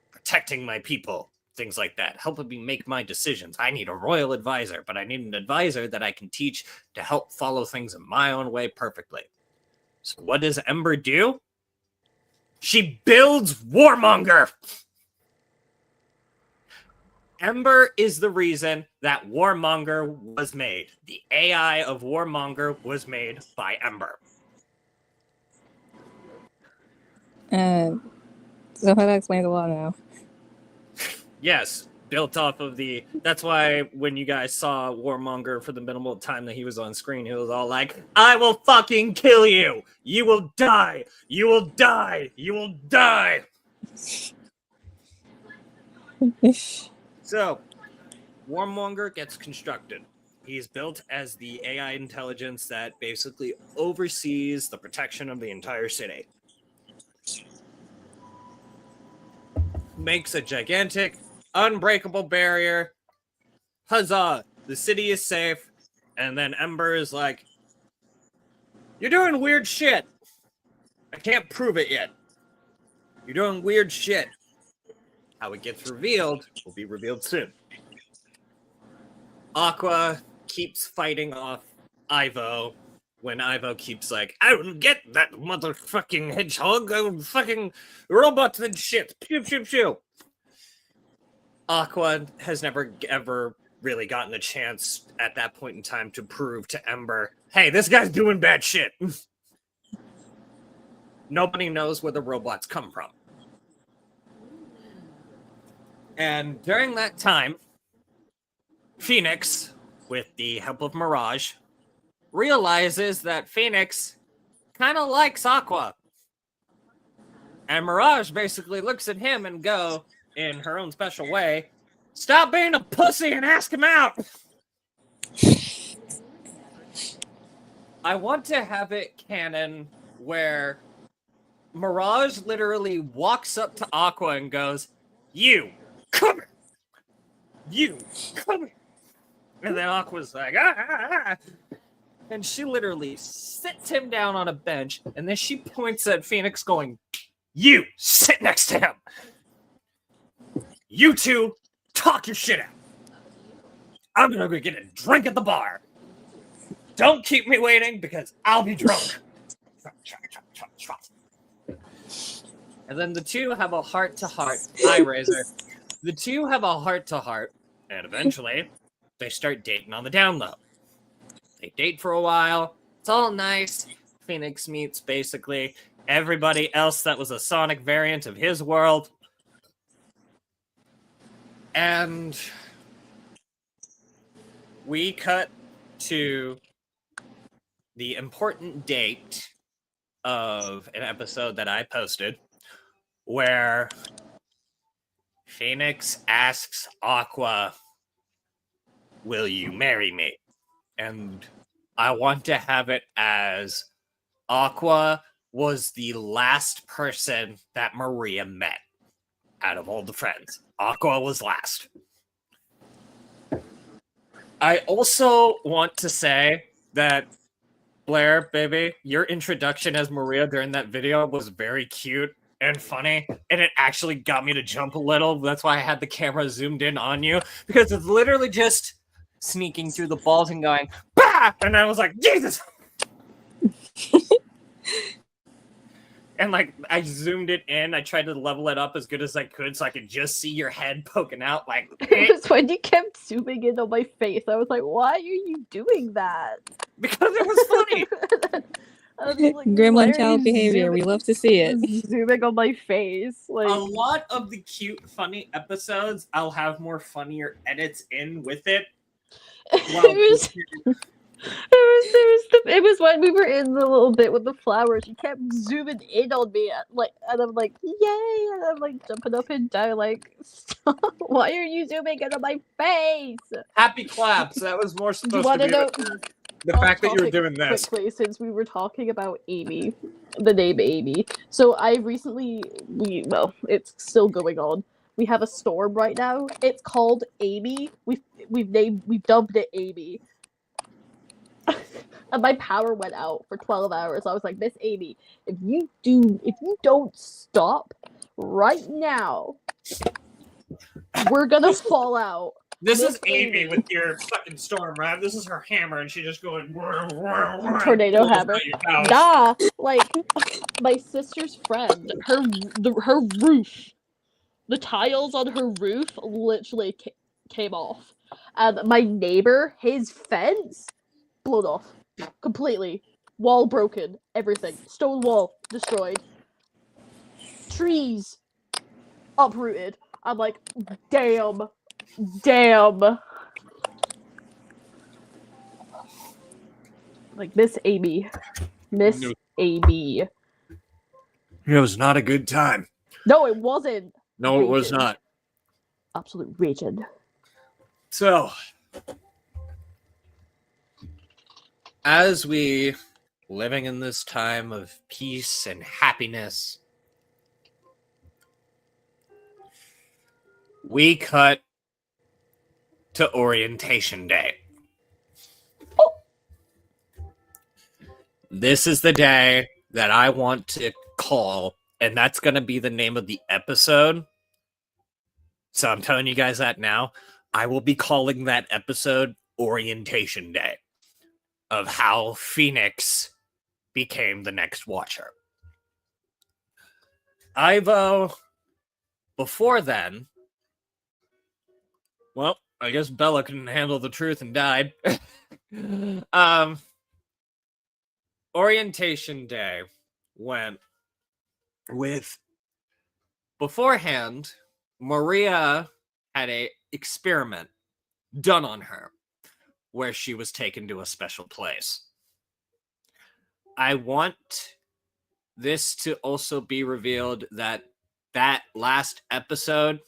protecting my people, things like that, helping me make my decisions. I need a royal advisor, but I need an advisor that I can teach to help follow things in my own way perfectly. So what does Ember do? She builds Warmonger! Ember is the reason that Warmonger was made. The AI of Warmonger was made by Ember. So that explains a lot now. Yes, built off of the... That's why when you guys saw Warmonger for the minimal time that he was on screen, he was all like, I will fucking kill you! You will die! You will die! You will die! So, Warmonger gets constructed. He's built as the AI intelligence that basically oversees the protection of the entire city. Makes a gigantic, unbreakable barrier. Huzzah! The city is safe. And then Ember is like, you're doing weird shit. I can't prove it yet. You're doing weird shit. How it gets revealed will be revealed soon. Aqua keeps fighting off Ivo when Ivo keeps like, I don't get that motherfucking hedgehog, fucking robots and shit. Pew, pew, pew. Aqua has never ever really gotten a chance at that point in time to prove to Ember, hey, this guy's doing bad shit. Nobody knows where the robots come from. And during that time, Phoenix, with the help of Mirage, realizes that Phoenix kind of likes Aqua. And Mirage basically looks at him and go, in her own special way, stop being a pussy and ask him out! I want to have it canon where Mirage literally walks up to Aqua and goes, you, come here! You, come here! And then Aqua's like, ah. And she literally sits him down on a bench, and then she points at Phoenix, going, "You sit next to him. You two talk your shit out. I'm gonna go get a drink at the bar. Don't keep me waiting because I'll be drunk." And then the two have a heart-to-heart. Eye raiser. The two have a heart-to-heart, and eventually they start dating on the down low. They date for a while. It's all nice. Phoenix meets basically everybody else that was a Sonic variant of his world. And we cut to the important date of an episode that I posted where Phoenix asks Aqua, "Will you marry me?" And I want to have it as Aqua was the last person that Maria met out of all the friends. Aqua was last. I also want to say that, Blair, baby, your introduction as Maria during that video was very cute and funny, and it actually got me to jump a little. That's why I had the camera zoomed in on you, because it's literally just sneaking through the balls and going, "Bah!" And I was like, Jesus! And like, I zoomed it in. I tried to level it up as good as I could so I could just see your head poking out. Like, It was when you kept zooming in on my face. I was like, why are you doing that? because it was funny. I was like, why Gremlin are child you behavior. We love to see it. zooming on my face. Like, A lot of the cute, funny episodes, I'll have more funnier edits in with it. It was when we were in the little bit with the flowers. She kept zooming in on me, like, and I'm like, yay! And I'm like jumping up and down, like, stop! Why are you zooming in on my face? Happy claps. That was more Do you supposed want to to be know? the off fact that you were topic doing this. quickly, since we were talking about Amy, the name Amy. So I recently, it's still going on. We have a storm right now. It's called Amy. We've dubbed it Amy. And my power went out for 12 hours. I was like, Miss Amy, if you don't stop right now, we're gonna fall out. This Miss is Amy Amy. with your fucking storm, right? This is her hammer, and she just going Tornado hammer. Nah, like my sister's friend, her roof, the tiles on her roof literally came off, and my neighbor, his fence, blown off completely, wall broken, everything, stone wall destroyed, trees uprooted. I'm like, damn. Like, Miss Amy. It was not a good time. No, it wasn't. No, it was Raging. not. Absolute raging. So, as we living in this time of peace and happiness, we cut to orientation day. Oh. This is the day that I want to call, and that's going to be the name of the episode. So I'm telling you guys that now. I will be calling that episode Orientation Day, of how Phoenix became the next Watcher. Ivo, before then, well, I guess Bella couldn't handle the truth and died. Orientation Day went with, beforehand, Maria had a experiment done on her where she was taken to a special place. I want this to also be revealed that that last episode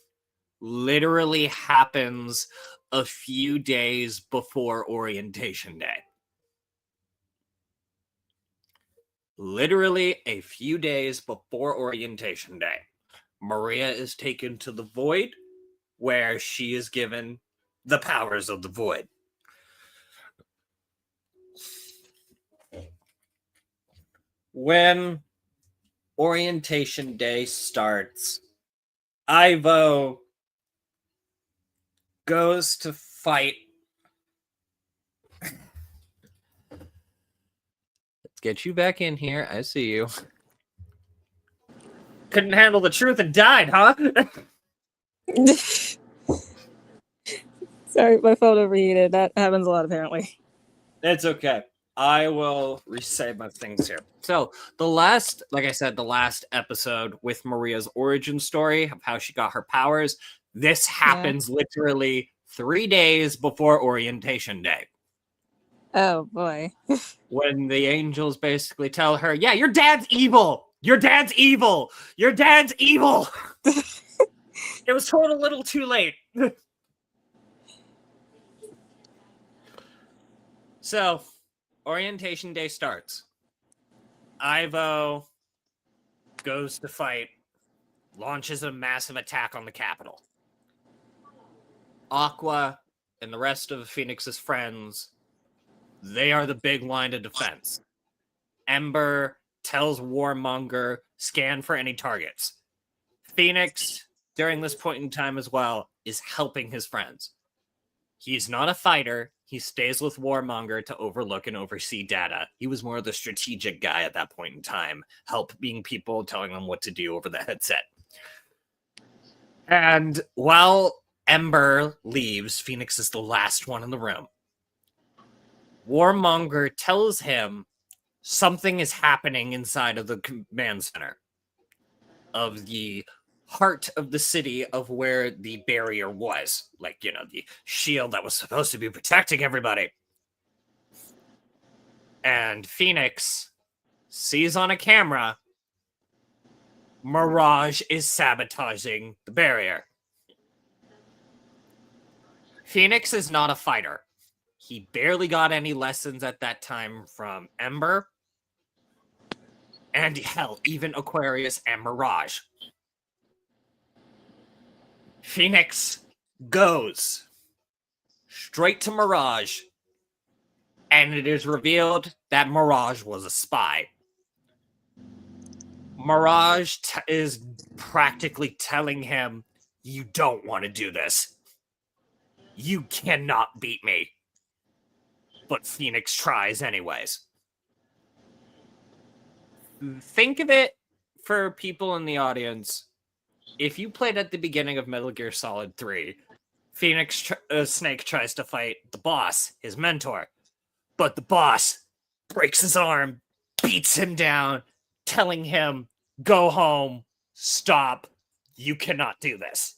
literally happens a few days before Orientation Day. Literally a few days before Orientation Day, Maria is taken to the Void, where she is given the powers of the Void. when orientation day starts, Ivo goes to fight. Let's get you back in here. I see you. Couldn't handle the truth and died, huh? Sorry, my phone overheated. That happens a lot, apparently. It's okay. I will resave my things here. So the last episode with Maria's origin story of how she got her powers, this happens literally 3 days before orientation day. Oh boy. When the angels basically tell her, yeah, your dad's evil. Your dad's evil. Your dad's evil. It was told a little too late. So, orientation day starts. Ivo goes to fight, launches a massive attack on the Capitol. Aqua and the rest of Phoenix's friends, they are the big line of defense. Ember tells Warmonger, scan for any targets. Phoenix, during this point in time as well, is helping his friends. He's not a fighter. He stays with Warmonger to overlook and oversee data. He was more of the strategic guy at that point in time, helping people, telling them what to do over the headset. And while Ember leaves, Phoenix is the last one in the room. Warmonger tells him something is happening inside of the command center of the heart of the city of where the barrier was. Like, you know, the shield that was supposed to be protecting everybody. And Phoenix sees on a camera Mirage is sabotaging the barrier. Phoenix is not a fighter. He barely got any lessons at that time from Ember. And hell, even Aquarius and Mirage. Phoenix goes straight to Mirage, and it is revealed that Mirage was a spy. Mirage is practically telling him, you don't want to do this. You cannot beat me. But Phoenix tries anyways. Think of it for people in the audience. If you played at the beginning of Metal Gear Solid 3, Snake tries to fight the boss, his mentor. But the boss breaks his arm, beats him down, telling him, go home, stop, you cannot do this.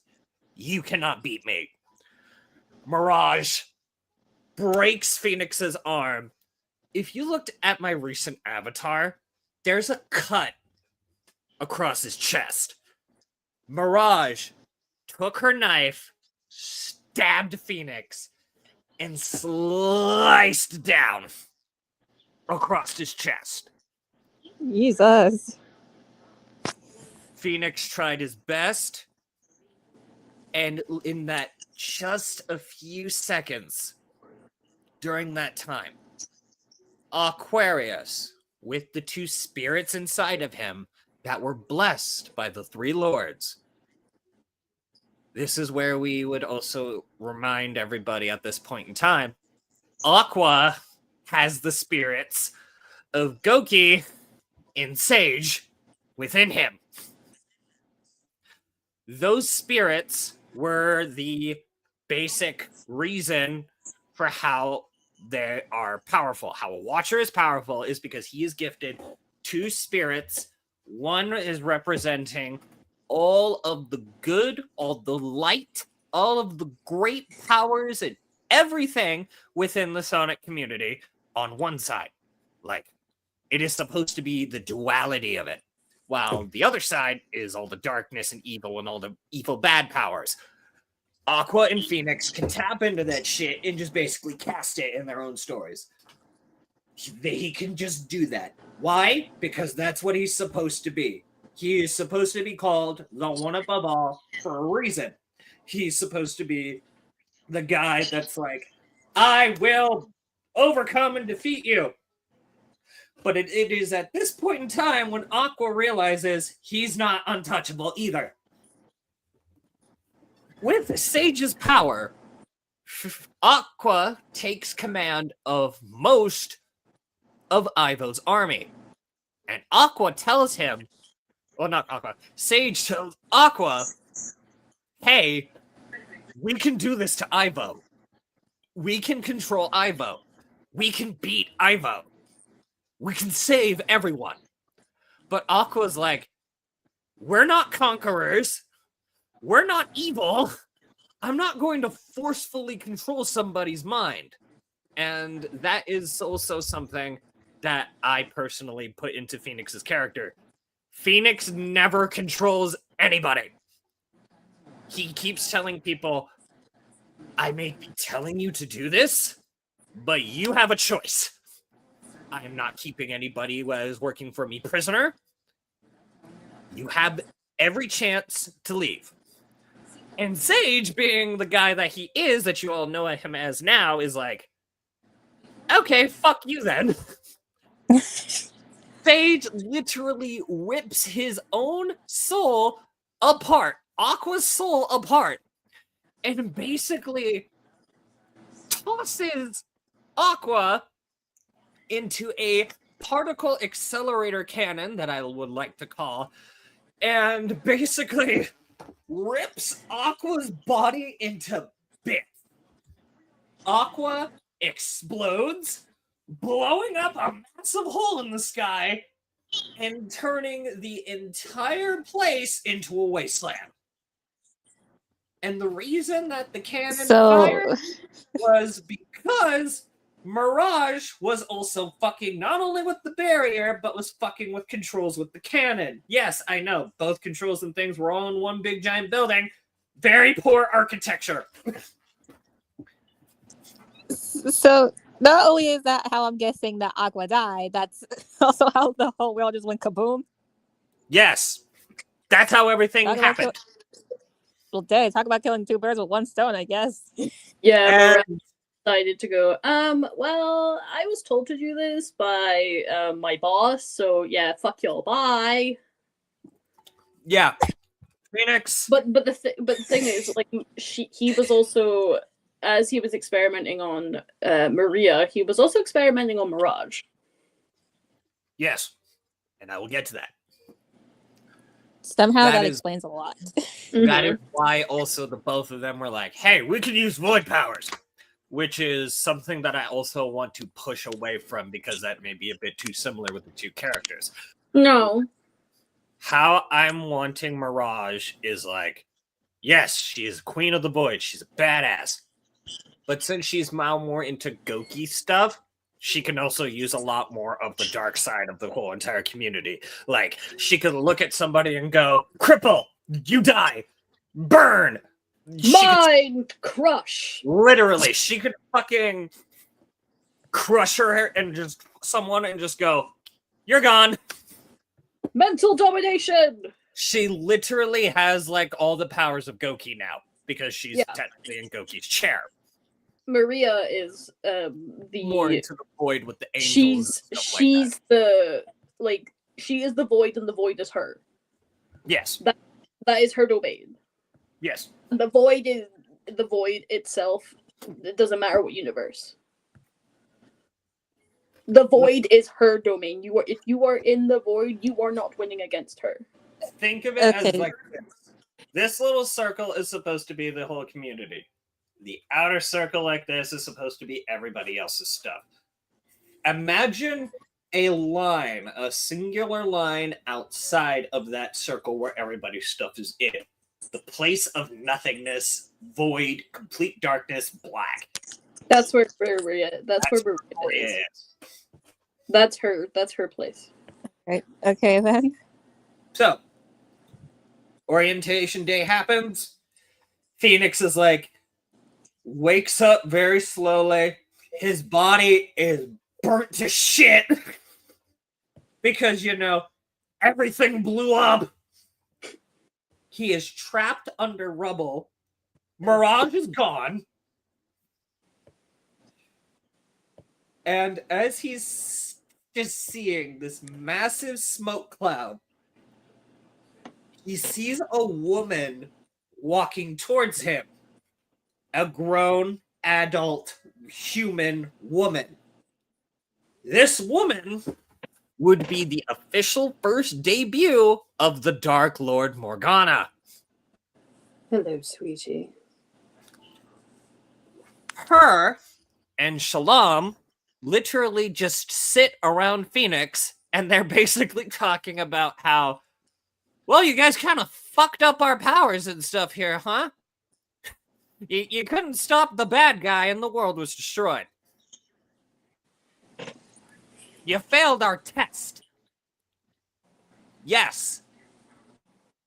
You cannot beat me. Mirage breaks Phoenix's arm. If you looked at my recent avatar, there's a cut across his chest. Mirage took her knife, stabbed Phoenix, and sliced down across his chest. Jesus. Phoenix tried his best, and in that just a few seconds during that time, Aquarius, with the two spirits inside of him that were blessed by the three lords. This is where we would also remind everybody at this point in time, Aqua has the spirits of Goki and Sage within him. Those spirits were the basic reason for how they are powerful. How a Watcher is powerful is because he is gifted two spirits. One is representing all of the good, all the light, all of the great powers and everything within the Sonic community on one side. Like, it is supposed to be the duality of it. While the other side is all the darkness and evil and all the evil bad powers. Aqua and Phoenix can tap into that shit and just basically cast it in their own stories. He can just do that. Why? Because that's what he's supposed to be. He is supposed to be called the one above all for a reason. He's supposed to be the guy that's like, I will overcome and defeat you. But it is at this point in time when Aqua realizes he's not untouchable either. With Sage's power, Aqua takes command of most of Ivo's army. And Aqua tells him, well, not Aqua, Sage tells Aqua, hey, we can do this to Ivo. We can control Ivo. We can beat Ivo. We can save everyone. But Aqua's like, we're not conquerors. We're not evil. I'm not going to forcefully control somebody's mind. And that is also something that I personally put into Phoenix's character. Phoenix never controls anybody. He keeps telling people, I may be telling you to do this, but you have a choice. I am not keeping anybody who is working for me prisoner. You have every chance to leave. And Sage, being the guy that he is, that you all know him as now, is like, okay, fuck you then. Sage literally rips his own soul apart, Aqua's soul apart, and basically tosses Aqua into a particle accelerator cannon that I would like to call, and basically rips Aqua's body into bits. Aqua explodes, blowing up a massive hole in the sky and turning the entire place into a wasteland. And the reason that the cannon fired was because Mirage was also fucking not only with the barrier, but was fucking with controls with the cannon. Yes, I know, both controls and things were all in one big giant building. Very poor architecture. So not only is that how I'm guessing that Aqua died, that's also how the whole world just went kaboom. Yes, that's how everything happened. Well, dang, talk about killing two birds with one stone, I guess. Yeah, Mirage decided to go, well, I was told to do this by my boss, so yeah, fuck y'all, bye. Yeah. Phoenix. But the thing is, like, he was also, as he was experimenting on Maria, he was also experimenting on Mirage. Yes. And I will get to that. Somehow that explains a lot. That is why also the both of them were like, hey, we can use void powers, which is something that I also want to push away from because that may be a bit too similar with the two characters. No. How I'm wanting Mirage is like, yes, she is queen of the void. She's a badass. But since she's now more into Goki stuff, she can also use a lot more of the dark side of the whole entire community. Like, she could look at somebody and go, cripple, you die, burn. Mind crush. Literally, she could fucking crush her and just someone and just go, you're gone. Mental domination. She literally has like all the powers of Goki now because she's technically in Goki's chair. Maria is the more into the void with the angels. She's the she is the void and the void is her. Yes. That is her domain. Yes. The void is the void itself. It doesn't matter what universe. The void is her domain. If you are in the void, you are not winning against her. Think of it as like this. This little circle is supposed to be the whole community. The outer circle like this is supposed to be everybody else's stuff. Imagine a line, a singular line outside of that circle where everybody's stuff is in. The place of nothingness, void, complete darkness, black. That's where Maria. That's where Maria is. That's her place. Right. Okay then. So, orientation day happens. Phoenix is like, wakes up very slowly. His body is burnt to shit because, everything blew up. He is trapped under rubble. Mirage is gone. And as he's just seeing this massive smoke cloud, he sees a woman walking towards him. A grown, adult, human woman. This woman would be the official first debut of the Dark Lord Morgana. Hello, sweetie. Her and Shalom literally just sit around Phoenix, and they're basically talking about how, well, you guys kind of fucked up our powers and stuff here, huh? You couldn't stop the bad guy and the world was destroyed. You failed our test. Yes.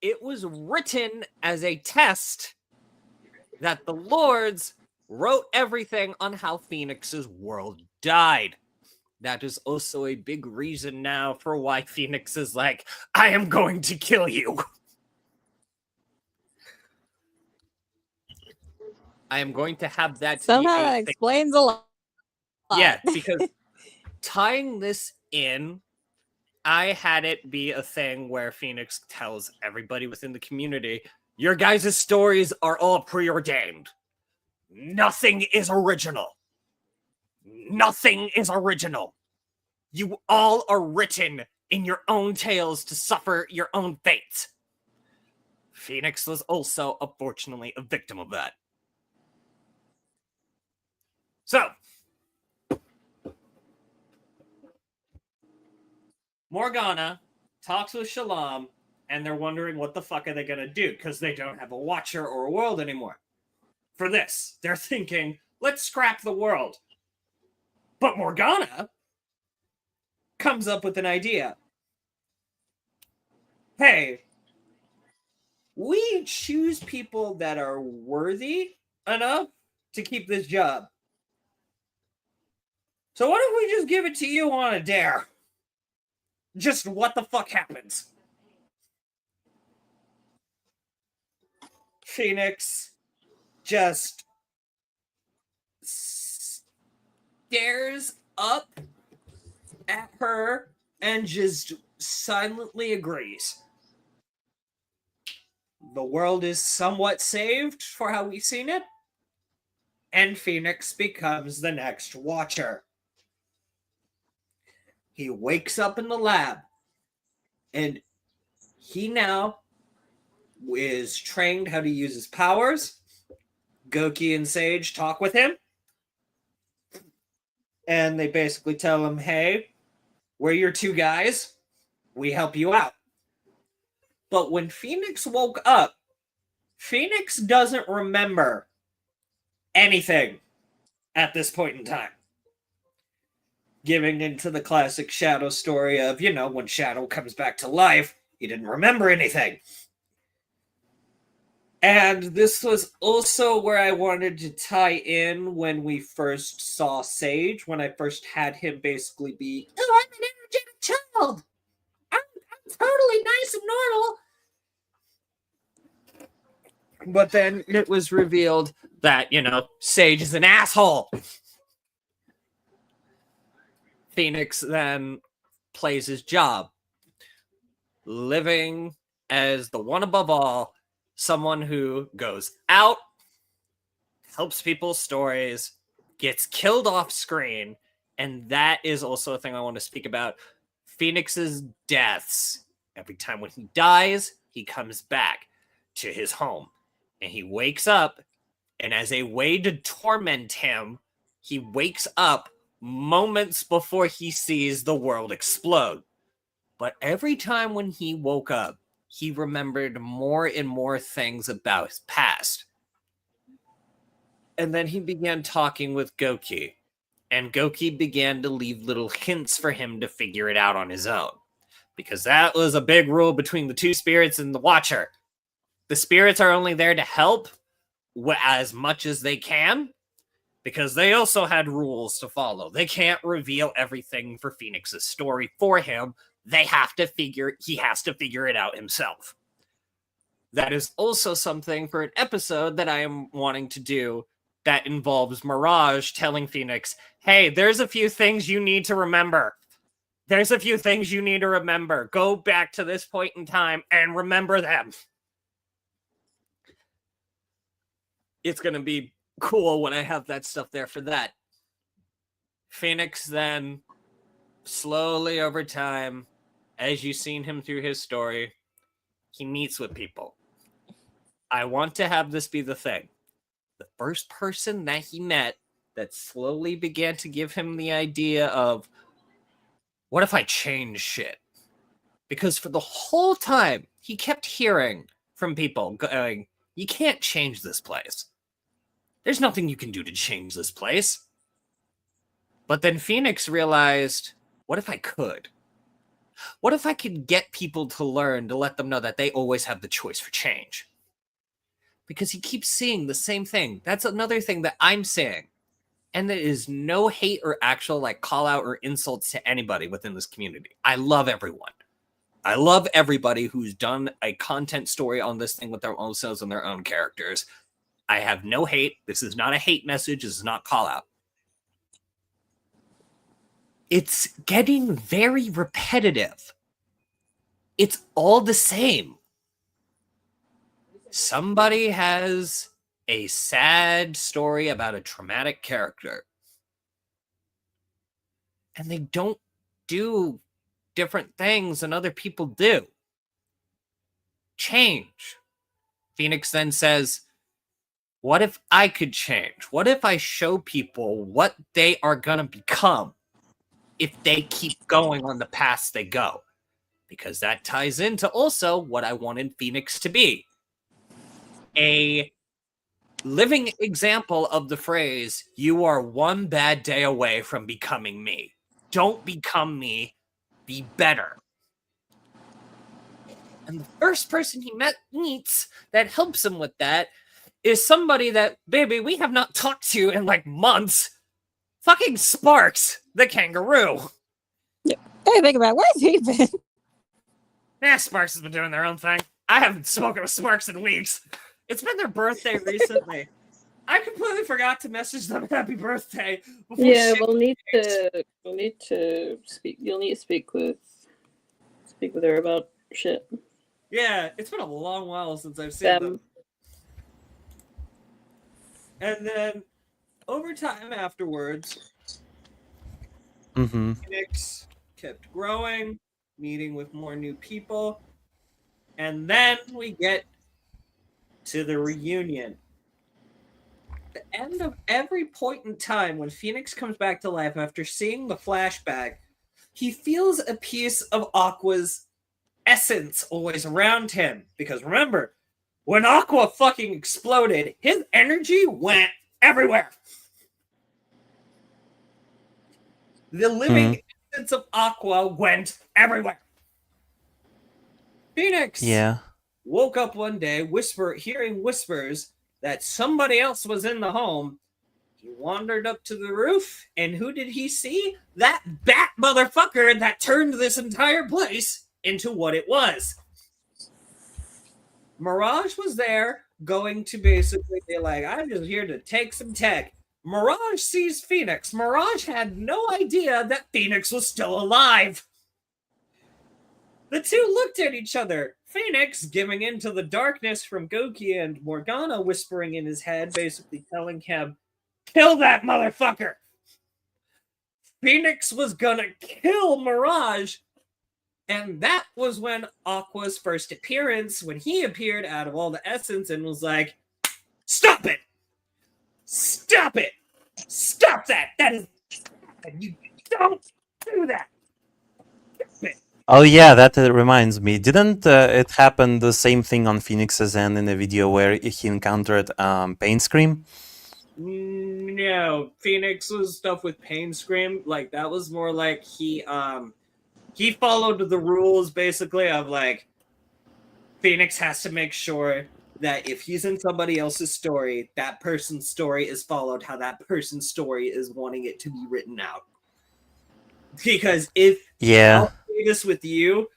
It was written as a test that the Lords wrote everything on how Phoenix's world died. That is also a big reason now for why Phoenix is like, I am going to kill you. I am going to have that Somehow be a that thing. explains a lot. Yeah, because tying this in, I had it be a thing where Phoenix tells everybody within the community, your guys' stories are all preordained. Nothing is original. Nothing is original. You all are written in your own tales to suffer your own fate. Phoenix was also, unfortunately, a victim of that. So, Morgana talks with Shalom, and they're wondering what the fuck are they going to do, because they don't have a Watcher or a world anymore. For this, they're thinking, let's scrap the world. But Morgana comes up with an idea. Hey, we choose people that are worthy enough to keep this job. So what if we just give it to you on a dare? Just what the fuck happens? Phoenix just stares up at her and just silently agrees. The world is somewhat saved for how we've seen it, and Phoenix becomes the next Watcher. He wakes up in the lab, and he now is trained how to use his powers. Goki and Sage talk with him, and they basically tell him, hey, we're your two guys. We help you out. But when Phoenix woke up, Phoenix doesn't remember anything at this point in time. Giving into the classic Shadow story of, you know, when Shadow comes back to life, he didn't remember anything. And this was also where I wanted to tie in when we first saw Sage, when I first had him basically be, oh, I'm an energetic child. I'm totally nice and normal. But then it was revealed that, you know, Sage is an asshole. Phoenix then plays his job, living as the one above all, someone who goes out, helps people's stories, gets killed off screen, and that is also a thing I want to speak about. Phoenix's deaths. Every time when he dies, he comes back to his home, and he wakes up, and as a way to torment him, he wakes up moments before he sees the world explode. But every time when he woke up, he remembered more and more things about his past. And then he began talking with Goki, and Goki began to leave little hints for him to figure it out on his own. Because that was a big rule between the two spirits and the Watcher. The spirits are only there to help as much as they can, because they also had rules to follow. They can't reveal everything for Phoenix's story for him. He has to figure it out himself. That is also something for an episode that I am wanting to do that involves Mirage telling Phoenix, hey, there's a few things you need to remember. There's a few things you need to remember. Go back to this point in time and remember them. It's going to be cool when I have that stuff there for that. Phoenix then, slowly over time, as you've seen him through his story, he meets with people. I want to have this be the thing. The first person that he met that slowly began to give him the idea of, what if I change shit? Because for the whole time, he kept hearing from people going, you can't change this place. There's nothing you can do to change this place. But then Phoenix realized, what if I could? What if I could get people to learn to let them know that they always have the choice for change? Because he keeps seeing the same thing. That's another thing that I'm saying. And there is no hate or actual like call out or insults to anybody within this community. I love everyone. I love everybody who's done a content story on this thing with their own selves and their own characters. I have no hate. This is not a hate message. This is not call out. It's getting very repetitive. It's all the same. Somebody has a sad story about a traumatic character. And they don't do different things than other people do. Change. Phoenix then says, what if I could change? What if I show people what they are going to become if they keep going on the paths they go? Because that ties into also what I wanted Phoenix to be. A living example of the phrase, you are one bad day away from becoming me. Don't become me, be better. And the first person he meets that helps him with that is somebody that, baby, we have not talked to in like months. Fucking Sparks, the kangaroo. Hey, think about it. Where's he been? Sparks has been doing their own thing. I haven't spoken with Sparks in weeks. It's been their birthday recently. I completely forgot to message them happy birthday. Yeah, we'll need to speak. You'll need to speak with her about shit. Yeah, it's been a long while since I've seen them. And then over time afterwards, Phoenix kept growing, meeting with more new people, and then we get to the reunion. The end of every point in time when Phoenix comes back to life after seeing the flashback, he feels a piece of Aqua's essence always around him. Because remember, when Aqua fucking exploded, his energy went everywhere. The living essence of Aqua went everywhere. Phoenix woke up one day hearing whispers that somebody else was in the home. He wandered up to the roof, and who did he see? That bat motherfucker that turned this entire place into what it was. Mirage was there, going to basically be like, I'm just here to take some tech. Mirage sees Phoenix. Mirage had no idea that Phoenix was still alive. The two looked at each other. Phoenix giving into the darkness from Goki, and Morgana whispering in his head, basically telling him, kill that motherfucker. Phoenix was gonna kill Mirage. And that was when Aqua's first appearance, when he appeared out of all the essence and was like, stop it! Stop it! Stop that! That is... You don't do that! Stop it! Oh yeah, that reminds me. Didn't it happen the same thing on Phoenix's end in a video where he encountered Pain Scream? No, Phoenix's stuff with Pain Scream, like that was more like he followed the rules basically of like Phoenix has to make sure that if he's in somebody else's story, that person's story is followed how that person's story is wanting it to be written out. Because if I'll say this with you,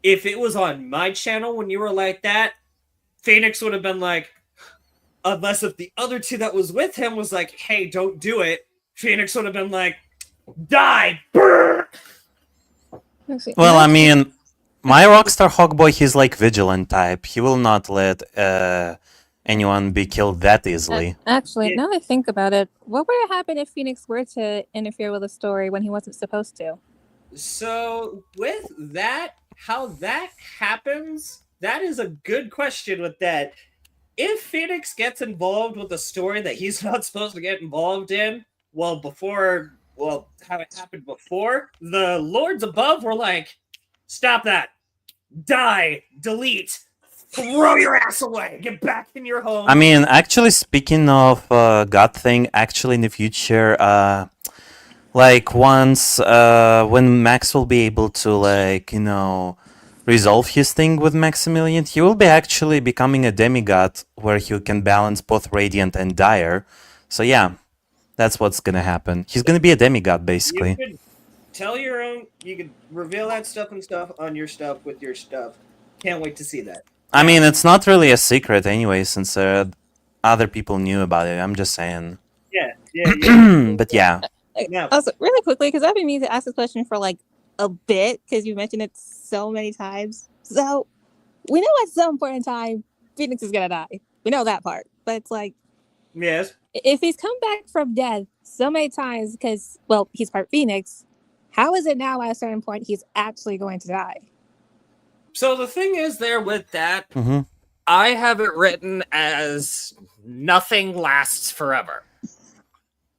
if it was on my channel when you were like that, Phoenix would have been like, unless if the other two that was with him was like, hey, don't do it, Phoenix would have been like, die! Brr! Actually, Well, now I that you- mean, my Rockstar Hawkboy, he's like vigilant type. He will not let anyone be killed that easily. Actually, Yeah. now that I think about it, what would happen if Phoenix were to interfere with a story when he wasn't supposed to? So with that, how that happens, that is a good question with that. If Phoenix gets involved with a story that he's not supposed to get involved in, how it happened before, the lords above were like, stop that, die, delete, throw your ass away, get back in your home. I mean, actually, speaking of God thing, actually in the future, like once when Max will be able to like resolve his thing with Maximilian, he will be actually becoming a demigod where he can balance both Radiant and Dire. So yeah, that's what's gonna happen. He's gonna be a demigod You basically. could tell your own, you could reveal that stuff and stuff on your stuff with your stuff. Can't wait to see that. I mean, it's not really a secret anyway, since other people knew about it. I'm just saying. Yeah. But yeah. Now, Also, really quickly, because I've been meaning to ask this question for like a bit, because you mentioned it so many times. So we know at some point in time, Phoenix is gonna die. We know that part, but it's like yes. if he's come back from death so many times because, well, he's part Phoenix, how is it now at a certain point he's actually going to die? So the thing is there with that, hmm I have it written as nothing lasts forever.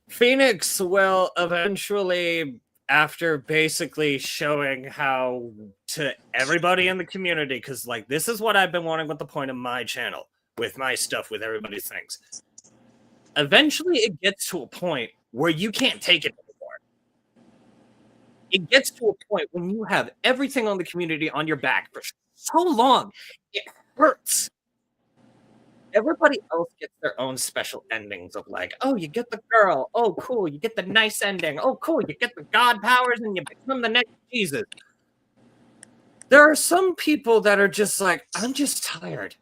Phoenix will eventually, after basically showing how to everybody in the community, because like this is what I've been wanting with the point of my channel, with my stuff, with everybody's things. Eventually it gets to a point where you can't take it anymore. It gets to a point when you have everything on the community on your back for so long, it hurts. Everybody else gets their own special endings of like, oh, you get the girl. Oh, cool. You get the nice ending. Oh, cool. You get the god powers and you become the next Jesus. There are some people that are just like, I'm just tired.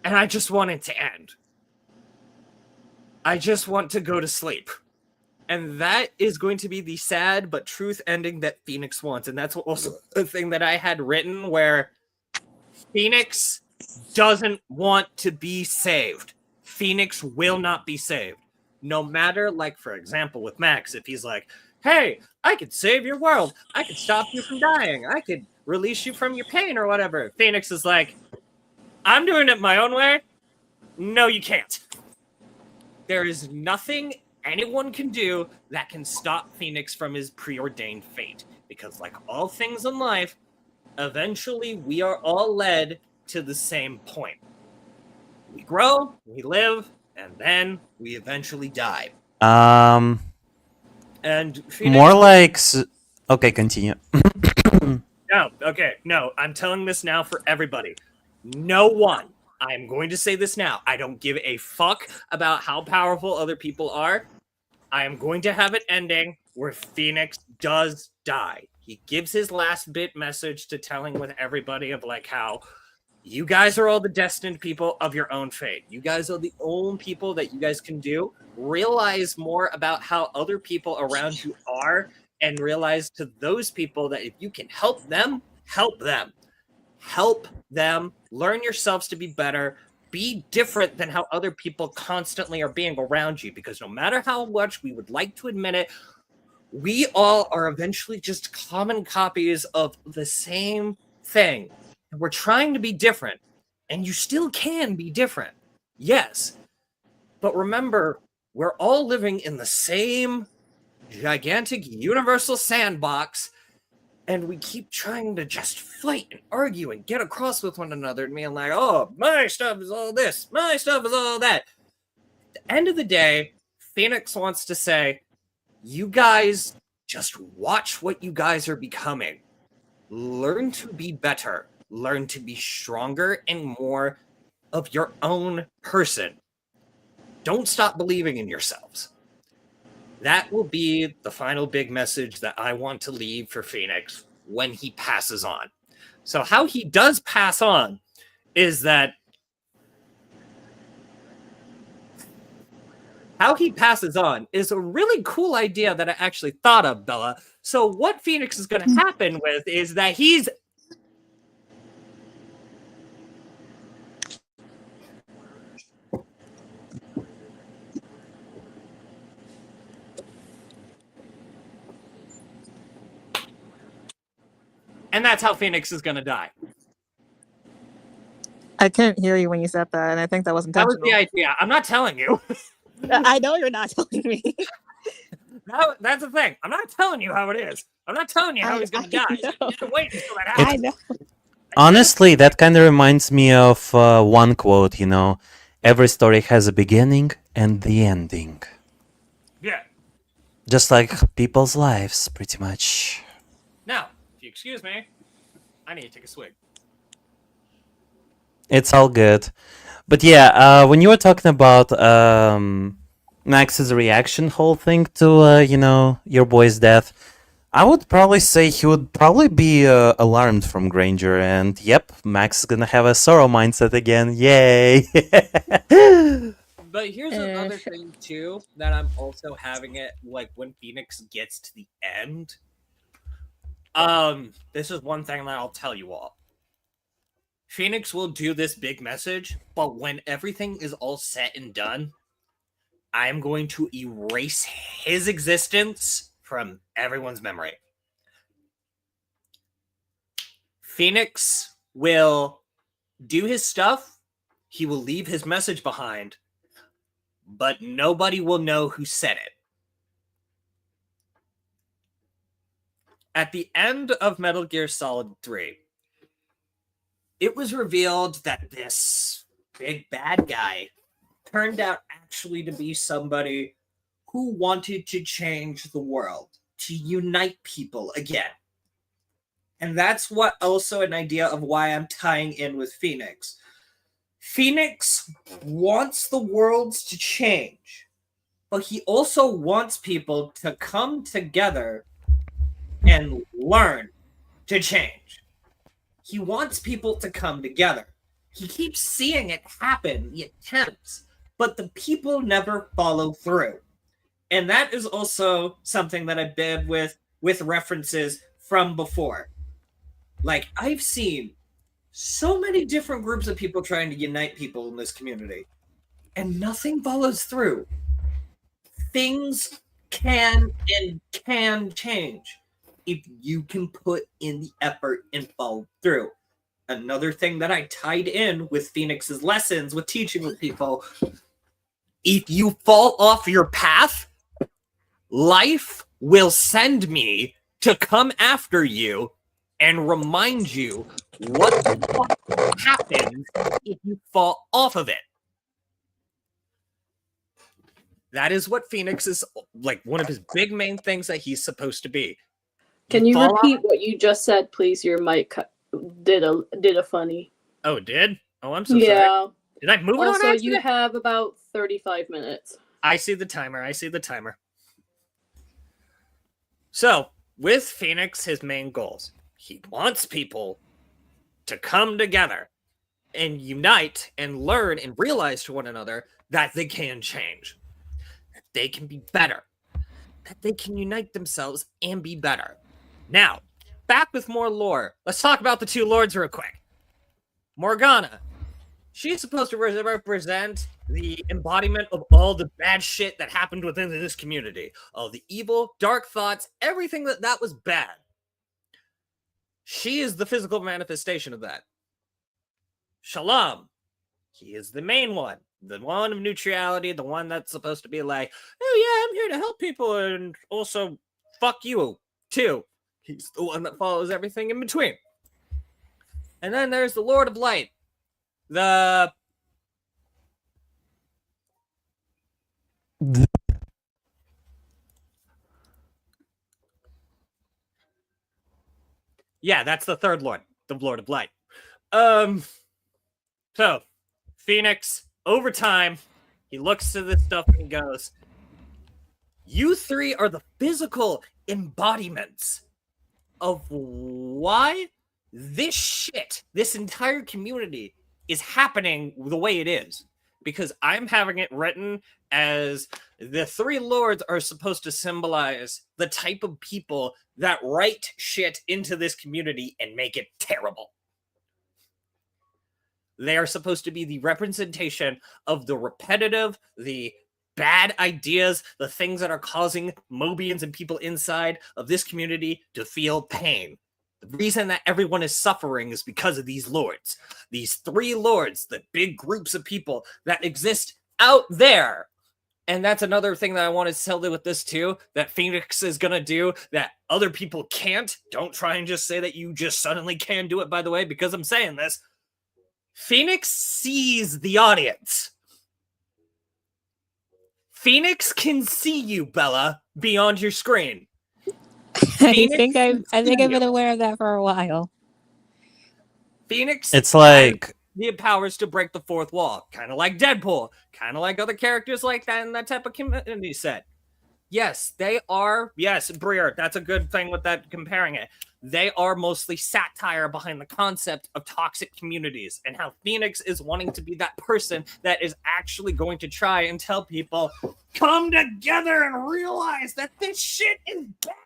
And I just want it to end. I just want to go to sleep. And that is going to be the sad but truth ending that Phoenix wants. And that's also the thing that I had written where Phoenix doesn't want to be saved. Phoenix will not be saved. No matter, like, for example, with Max, if he's like, hey, I could save your world. I could stop you from dying. I could release you from your pain or whatever. Phoenix is like, I'm doing it my own way. No, you can't. There is nothing anyone can do that can stop Phoenix from his preordained fate. Because like all things in life, eventually we are all led to the same point. We grow, we live, and then we eventually die. Um, And Phoenix, more like. Okay, continue. no, I'm telling this now for everybody. No one, I'm going to say this now, I don't give a fuck about how powerful other people are. I am going to have an ending where Phoenix does die. He gives his last bit message to telling with everybody of like how you guys are all the destined people of your own fate. You guys are the only people that you guys can do. Realize more about how other people around you are and realize to those people that if you can help them, help them. Help them. Learn yourselves to be better. Be different than how other people constantly are being around you, because no matter how much we would like to admit it, we all are eventually just common copies of the same thing. And we're trying to be different, and you still can be different. Yes. But remember, we're all living in the same gigantic universal sandbox, and we keep trying to just fight and argue and get across with one another and being like, oh, my stuff is all this, my stuff is all that. At the end of the day, Phoenix wants to say, you guys just watch what you guys are becoming. Learn to be better. Learn to be stronger and more of your own person. Don't stop believing in yourselves. That will be the final big message that I want to leave for Phoenix when he passes on. So how he does pass on is that how he passes on is a really cool idea that I actually thought of, Bella. So what Phoenix is going to happen with is that he's and that's how Phoenix is going to die. I couldn't hear you when you said that, and I think that was That was intentional. the idea. I'm not telling you. I know you're not telling me. That's the thing. I'm not telling you how it is. I'm not telling you how he's going to die. You know. have to wait until that I happens. know. Honestly, that kind of reminds me of one quote, you know, every story has a beginning and the ending. Yeah. Just like people's lives, pretty much. Now, if you excuse me, I need to take a swig. It's all good. But yeah, when you were talking about Max's reaction whole thing to, you know, your boy's death, I would probably say he would probably be alarmed from Granger, and yep, Max is gonna have a sorrow mindset again. Yay! But here's another thing too that I'm also having it like when Phoenix gets to the end. This is one thing that I'll tell you all. Phoenix will do this big message, but when everything is all set and done, I am going to erase his existence from everyone's memory. Phoenix will do his stuff. He will leave his message behind, but nobody will know who said it. At the end of Metal Gear Solid 3, it was revealed that this big bad guy turned out actually to be somebody who wanted to change the world, to unite people again. And that's what also an idea of why I'm tying in with Phoenix. Phoenix wants the worlds to change, but he also wants people to come together and learn to change. He wants people to come together. He keeps seeing it happen, the attempts, but the people never follow through. And that is also something that I've been with references from before. Like, I've seen so many different groups of people trying to unite people in this community, and nothing follows through. Things can change if you can put in the effort and follow through. Another thing that I tied in with Phoenix's lessons with teaching with people, if you fall off your path, life will send me to come after you and remind you what the fuck happens if you fall off of it. That is what Phoenix is, like, one of his big main things that he's supposed to be. Can you fall repeat what you just said, please? Your mic did a funny. Oh, it did? Oh, I'm so sorry. Yeah. Did I move it on Also, accident? you have about 35 minutes. I see the timer. So, with Phoenix, his main goals, he wants people to come together and unite and learn and realize to one another that they can change, that they can be better, that they can unite themselves and be better. Now, back with more lore. Let's talk about the two lords real quick. Morgana. She's supposed to represent the embodiment of all the bad shit that happened within this community. All the evil, dark thoughts, everything that was bad. She is the physical manifestation of that. Shalom. He is the main one. The one of neutrality, the one that's supposed to be like, oh yeah, I'm here to help people and also fuck you too. He's the one that follows everything in between. And then there's the Lord of Light. Yeah, that's the third Lord, the Lord of Light. So, Phoenix, over time, he looks to this stuff and he goes, you three are the physical embodiments of why this shit, this entire community is happening the way it is. because I'm having it written as the three lords are supposed to symbolize the type of people that write shit into this community and make it terrible. They are supposed to be the representation of the repetitive, the bad ideas, the things that are causing Mobians and people inside of this community to feel pain. The reason that everyone is suffering is because of these lords. These three lords, the big groups of people that exist out there. And that's another thing that I want to tell you with this too, that Phoenix is going to do that other people can't. Don't try and just say that you just suddenly can do it, by the way, because I'm saying this. Phoenix sees the audience. Phoenix can see you, Bella, beyond your screen. I think I've been aware of that for a while. Phoenix, It's like the powers to break the fourth wall, kind of like Deadpool, kind of like other characters like that in that type of community set. Yes, they are. Yes, Breer, that's a good thing with that comparing it. They are mostly satire behind the concept of toxic communities and how Phoenix is wanting to be that person that is actually going to try and tell people, come together and realize that this shit is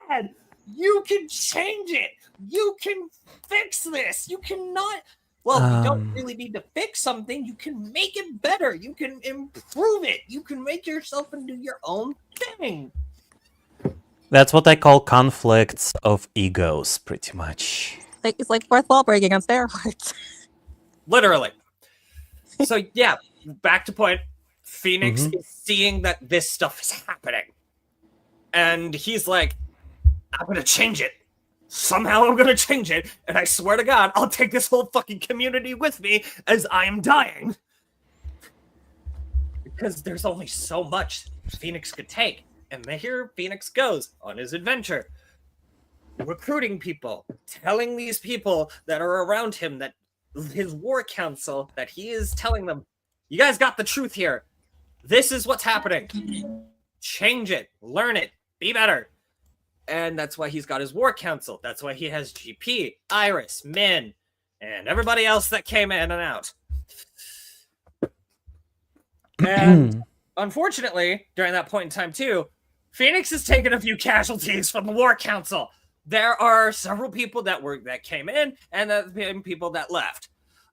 bad. You can change it. You can fix this. You cannot. Well, you don't really need to fix something. You can make it better. You can improve it. You can make yourself and do your own thing. that's what I call conflicts of egos, pretty much. It's like fourth wall breaking on steroids. Literally. So, yeah, back to point. Phoenix is seeing that this stuff is happening. And he's like, I'm going to change it. Somehow I'm going to change it. And I swear to God, I'll take this whole fucking community with me as I am dying. Because there's only so much Phoenix could take. And here Phoenix goes on his adventure. Recruiting people. Telling these people that are around him, that his war council, that he is telling them, you guys got the truth here. This is what's happening. Change it. Learn it. Be better. And that's why he's got his war council. That's why he has GP, Iris, Min, and everybody else that came in and out. And unfortunately, during that point in time too, Phoenix has taken a few casualties from the war council. There are several people that came in, and then people that left,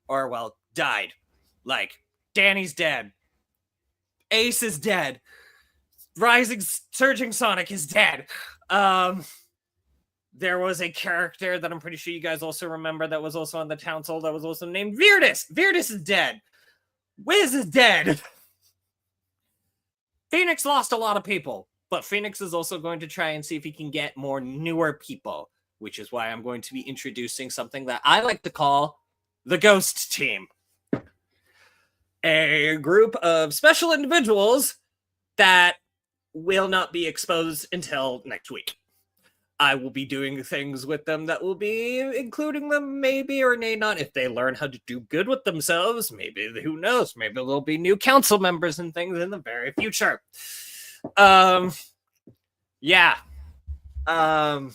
or well, died. Like Danny's dead, Ace is dead, Surging Sonic is dead. There was a character that I'm pretty sure you guys also remember that was also on the council that was also named Virdis. Virdis is dead. Wiz is dead. Phoenix lost a lot of people, but Phoenix is also going to try and see if he can get more newer people, which is why I'm going to be introducing something that I like to call the Ghost Team. A group of special individuals that will not be exposed until next week. I will be doing things with them that will be including them maybe or may not. If they learn how to do good with themselves, maybe, who knows, maybe there'll be new council members and things in the very future. Yeah. I've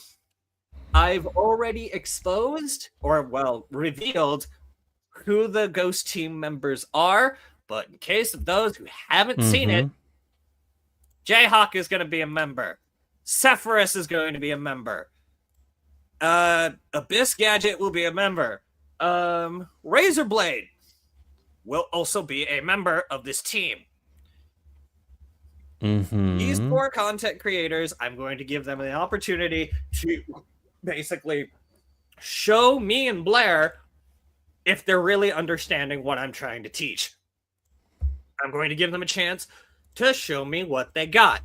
already exposed, or well, revealed who the Ghost Team members are, but in case of those who haven't seen it, Jayhawk is going to be a member. Sephiroth is going to be a member. Abyss Gadget will be a member. Razorblade will also be a member of this team. These 4 content creators, I'm going to give them the opportunity to basically show me and Blair if they're really understanding what I'm trying to teach. I'm going to give them a chance to show me what they got.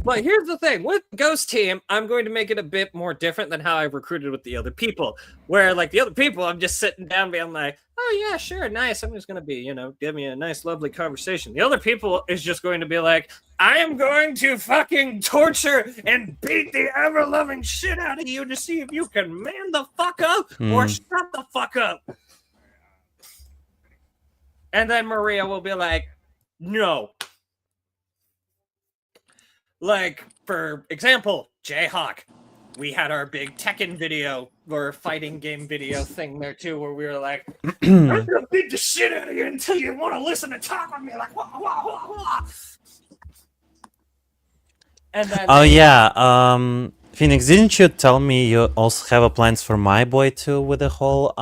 But here's the thing, with Ghost Team, I'm going to make it a bit more different than how I recruited with the other people. Where, like, the other people, I'm just sitting down being like, oh yeah, sure, nice. I'm just going to be, give me a nice, lovely conversation. The other people is just going to be like, I am going to fucking torture and beat the ever-loving shit out of you to see if you can man the fuck up or shut the fuck up. And then Maria will be like, no. Like, for example, Jayhawk. we had our big Tekken video or fighting game video thing there too, where we were like, I'm gonna beat the shit out of you until you want to listen and talk with me, like wah wah wah wah. And then Oh yeah, Phoenix, didn't you tell me you also have a plans for my boy too with the whole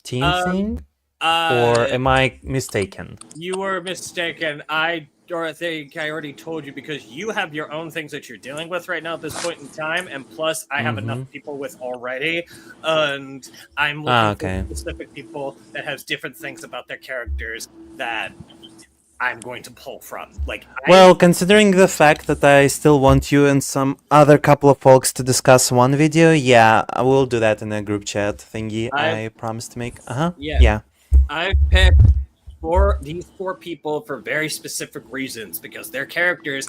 team thing? Or am I mistaken? You were mistaken. I think I already told you, because you have your own things that you're dealing with right now at this point in time, and plus I have enough people with already, and I'm looking for specific people that has different things about their characters that I'm going to pull from. Like, Well, considering the fact that I still want you and some other couple of folks to discuss one video, yeah, I will do that in a group chat thingy I promised to make. Yeah. I've picked these four people for very specific reasons, because their characters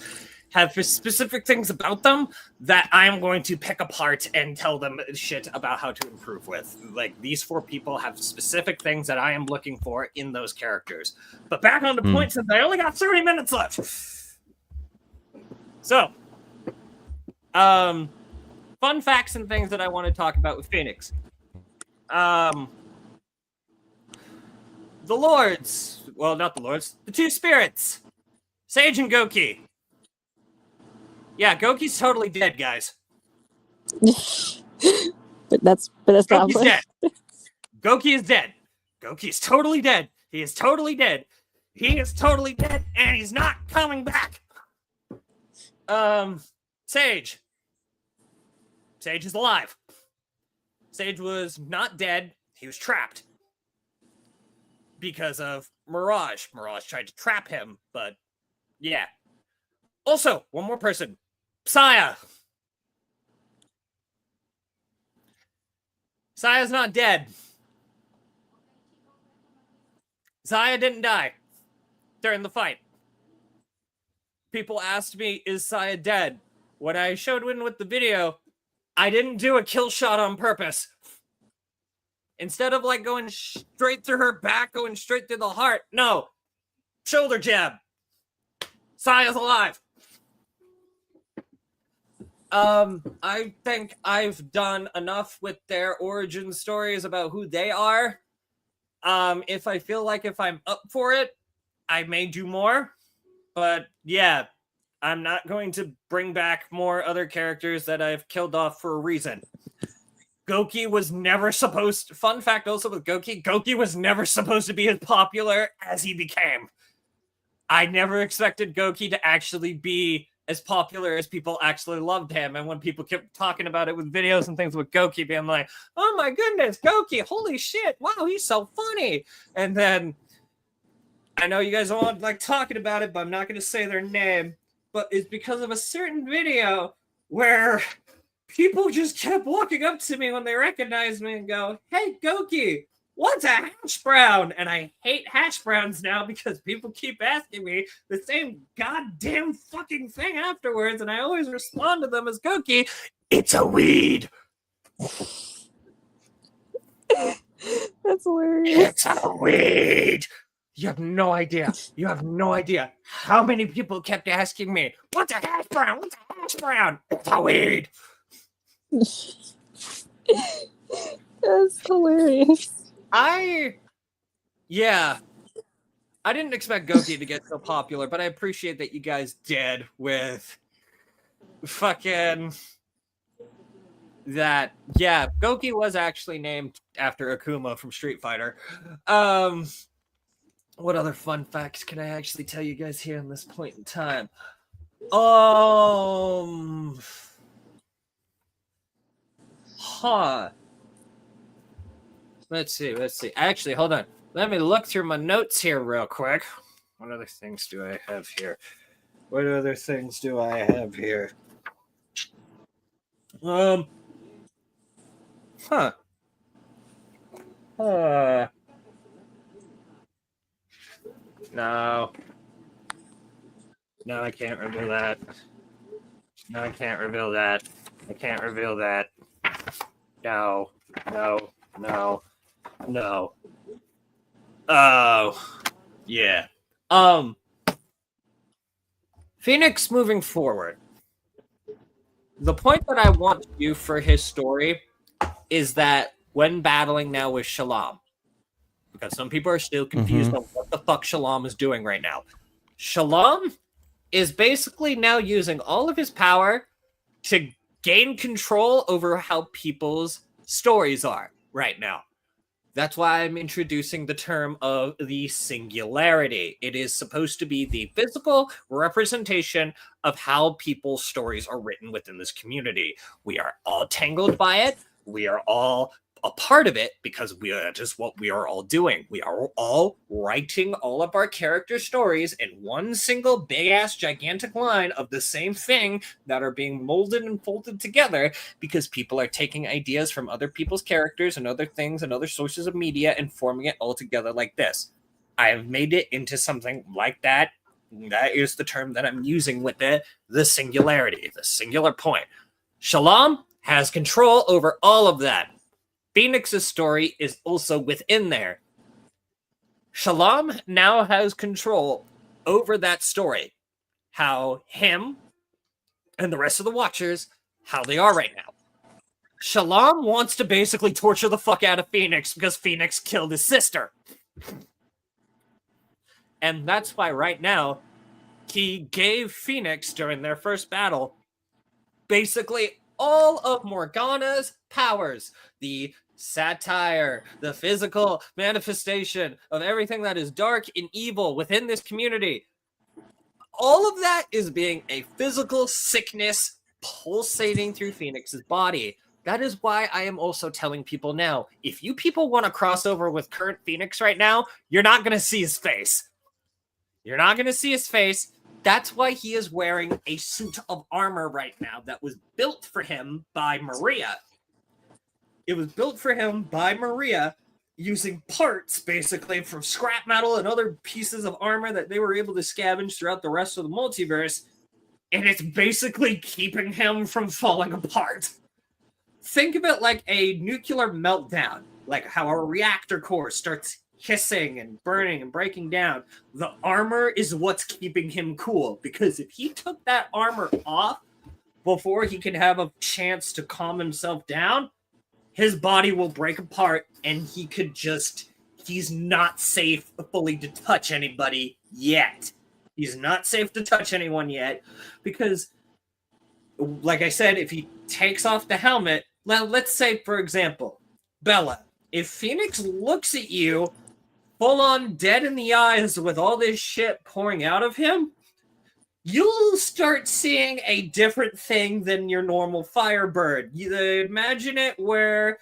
have specific things about them that I'm going to pick apart and tell them shit about how to improve with. Like, these four people have specific things that I am looking for in those characters. But back on the point, since I only got 30 minutes left. So, fun facts and things that I want to talk about with Phoenix. The Lords. Well, not the Lords. The two spirits. Sage and Goki. Yeah, Goki's totally dead, guys. but that's not. Goki's dead. Goki is dead. Goki is totally dead. He is totally dead. He is totally dead, and he's not coming back. Sage. Sage is alive. Sage was not dead. He was trapped. Because of Mirage. Mirage tried to trap him, but yeah. Also, one more person. Saya. Saya's not dead. Saya didn't die during the fight. People asked me, is Saya dead? When I showed in with the video, I didn't do a kill shot on purpose. Instead of like going straight through her back, going straight through the heart. No. Shoulder jab. Saya's alive. I think I've done enough with their origin stories about who they are. If I feel like if I'm up for it, I may do more. But yeah, I'm not going to bring back more other characters that I've killed off for a reason. Goki was never supposed to, fun fact also with Goki was never supposed to be as popular as he became. I never expected Goki to actually be as popular as people actually loved him. And when people kept talking about it with videos and things with Goki, being like, oh my goodness, Goki, holy shit, wow, he's so funny. And then, I know you guys don't want like talking about it, but I'm not going to say their name, but it's because of a certain video where people just kept walking up to me when they recognized me and go, hey, Goki, what's a hash brown? And I hate hash browns now because people keep asking me the same goddamn fucking thing afterwards, and I always respond to them as Goki, it's a weed. That's hilarious. It's a weed. You have no idea. You have no idea how many people kept asking me, what's a hash brown? What's a hash brown? It's a weed. That's hilarious. I didn't expect Goki to get so popular, but I appreciate that you guys did with fucking that. Yeah, Goki was actually named after Akuma from Street Fighter. What other fun facts can I actually tell you guys here in this point in time? Let's see. Actually, hold on. Let me look through my notes here real quick. What other things do I have here? No. No, I can't reveal that. No, I can't reveal that. I can't reveal that. No. Oh, yeah. Phoenix moving forward. the point that I want to do for his story is that when battling now with Shalom, because some people are still confused on what the fuck Shalom is doing right now. Shalom is basically now using all of his power to gain control over how people's stories are right now. That's why I'm introducing the term of the singularity. It is supposed to be the physical representation of how people's stories are written within this community. We are all tangled by it. We are all a part of it because we are just what we are all doing. We are all writing all of our character stories in one single big ass gigantic line of the same thing that are being molded and folded together because people are taking ideas from other people's characters and other things and other sources of media and forming it all together like this. I have made it into something like that. That is the term that I'm using with it, the singularity, the singular point. Shalom has control over all of that. Phoenix's story is also within there. Shalom now has control over that story. How him and the rest of the Watchers, how they are right now. Shalom wants to basically torture the fuck out of Phoenix because Phoenix killed his sister. And that's why right now, he gave Phoenix, during their first battle, basically all of Morgana's powers. The satire, the physical manifestation of everything that is dark and evil within this community. All of that is being a physical sickness pulsating through Phoenix's body. That is why I am also telling people now, if you people want to cross over with current Phoenix right now, you're not going to see his face. You're not going to see his face. That's why he is wearing a suit of armor right now that was built for him by Maria. It was built for him by Maria using parts, basically, from scrap metal and other pieces of armor that they were able to scavenge throughout the rest of the multiverse. And it's basically keeping him from falling apart. Think of it like a nuclear meltdown, like how a reactor core starts hissing and burning and breaking down. The armor is what's keeping him cool, because if he took that armor off before he can have a chance to calm himself down, his body will break apart and he could just, he's not safe fully to touch anybody yet. He's not safe to touch anyone yet because, like I said, if he takes off the helmet, let's say, for example, Bella, if Phoenix looks at you full on dead in the eyes with all this shit pouring out of him, you'll start seeing a different thing than your normal Firebird. You imagine it where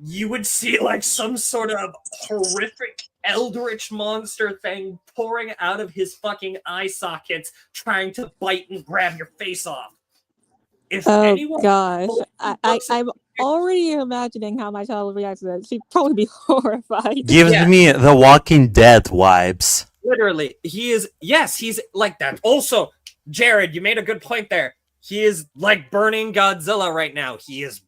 you would see like some sort of horrific eldritch monster thing pouring out of his fucking eye sockets, trying to bite and grab your face off. If anyone gosh, looks at I'm already imagining how my child would react to that. She'd probably be horrified. Gives Yeah. me the Walking Dead vibes. Literally, he is, yes, he's like that. Also, Jared, you made a good point there. He is like burning Godzilla right now. He is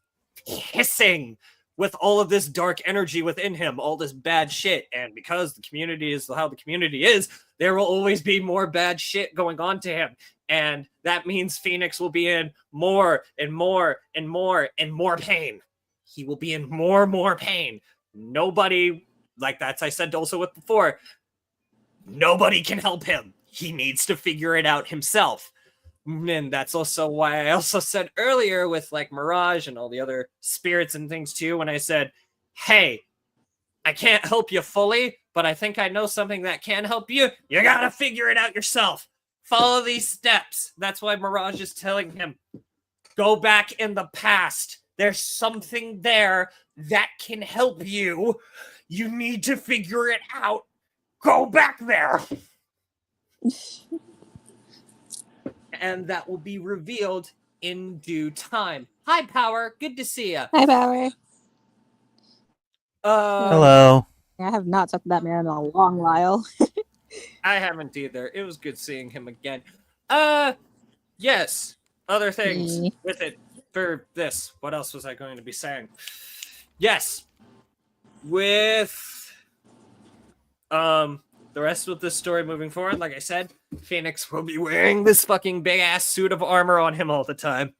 hissing with all of this dark energy within him, all this bad shit. And because the community is how the community is, there will always be more bad shit going on to him. And that means Phoenix will be in more and more and more and more pain. He will be in more pain. Nobody, like that's I said also with before, nobody can help him. He needs to figure it out himself. And that's also why I also said earlier with like Mirage and all the other spirits and things too, when I said, hey, I can't help you fully, but I think I know something that can help you. You gotta figure it out yourself. Follow these steps. That's why Mirage is telling him, go back in the past. There's something there that can help you. You need to figure it out. Go back there. And that will be revealed in due time. Hi, Power. Good to see you. Hi, Power. Hello. I have not talked to that man in a long while. I haven't either. It was good seeing him again. Yes. Other things with it for this. What else was I going to be saying? Yes. With the rest of this story moving forward, like I said, Phoenix will be wearing this fucking big ass suit of armor on him all the time.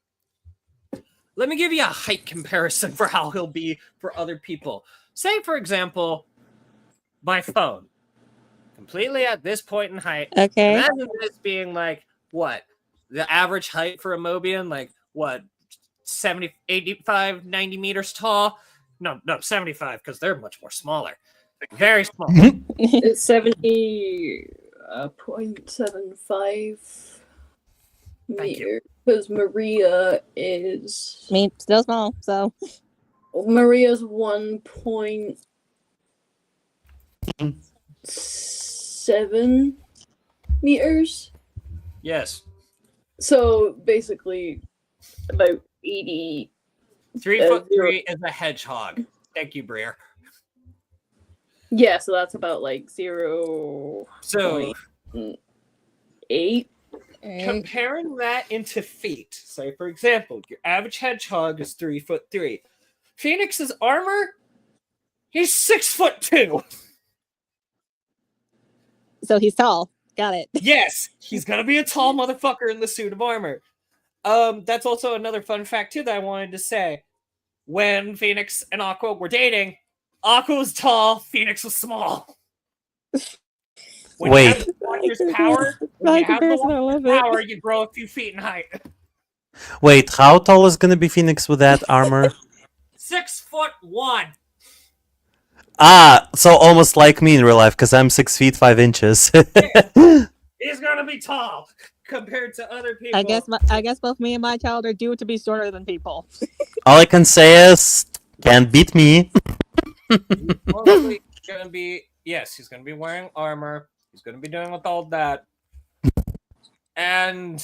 let me give you a height comparison for how he'll be for other people. Say, for example, my phone. Completely at this point in height. Okay. Imagine this being like, what? The average height for a Mobian, like, what? 70, 85, 90 meters tall? No, 75, because they're much more smaller. Very small. It's 70.75 meter. Because Maria is. I mean, still small, so. Maria's 1.7 meters. Yes. So basically, about 80. 3'3" is a hedgehog. Thank you, Breer. Yeah, so that's about like 0.8. So comparing that into feet. So, for example, your average hedgehog is 3'3". Phoenix's armor, he's 6'2". So he's tall. Got it. Yes, he's gonna be a tall motherfucker in the suit of armor. That's also another fun fact too that I wanted to say. When Phoenix and Aqua were dating, Aqua was tall, Phoenix was small. When Wait. you have the Watcher's power, when you have the Watcher's power, you grow a few feet in height. Wait, how tall is gonna be Phoenix with that armor? 6'1". Ah, so almost like me in real life, because I'm 6 feet 5 inches. He's gonna be tall compared to other people. I guess both me and my child are due to be shorter than people. All I can say is, can't beat me. Mostly gonna be he's gonna be wearing armor. He's gonna be doing with all that. And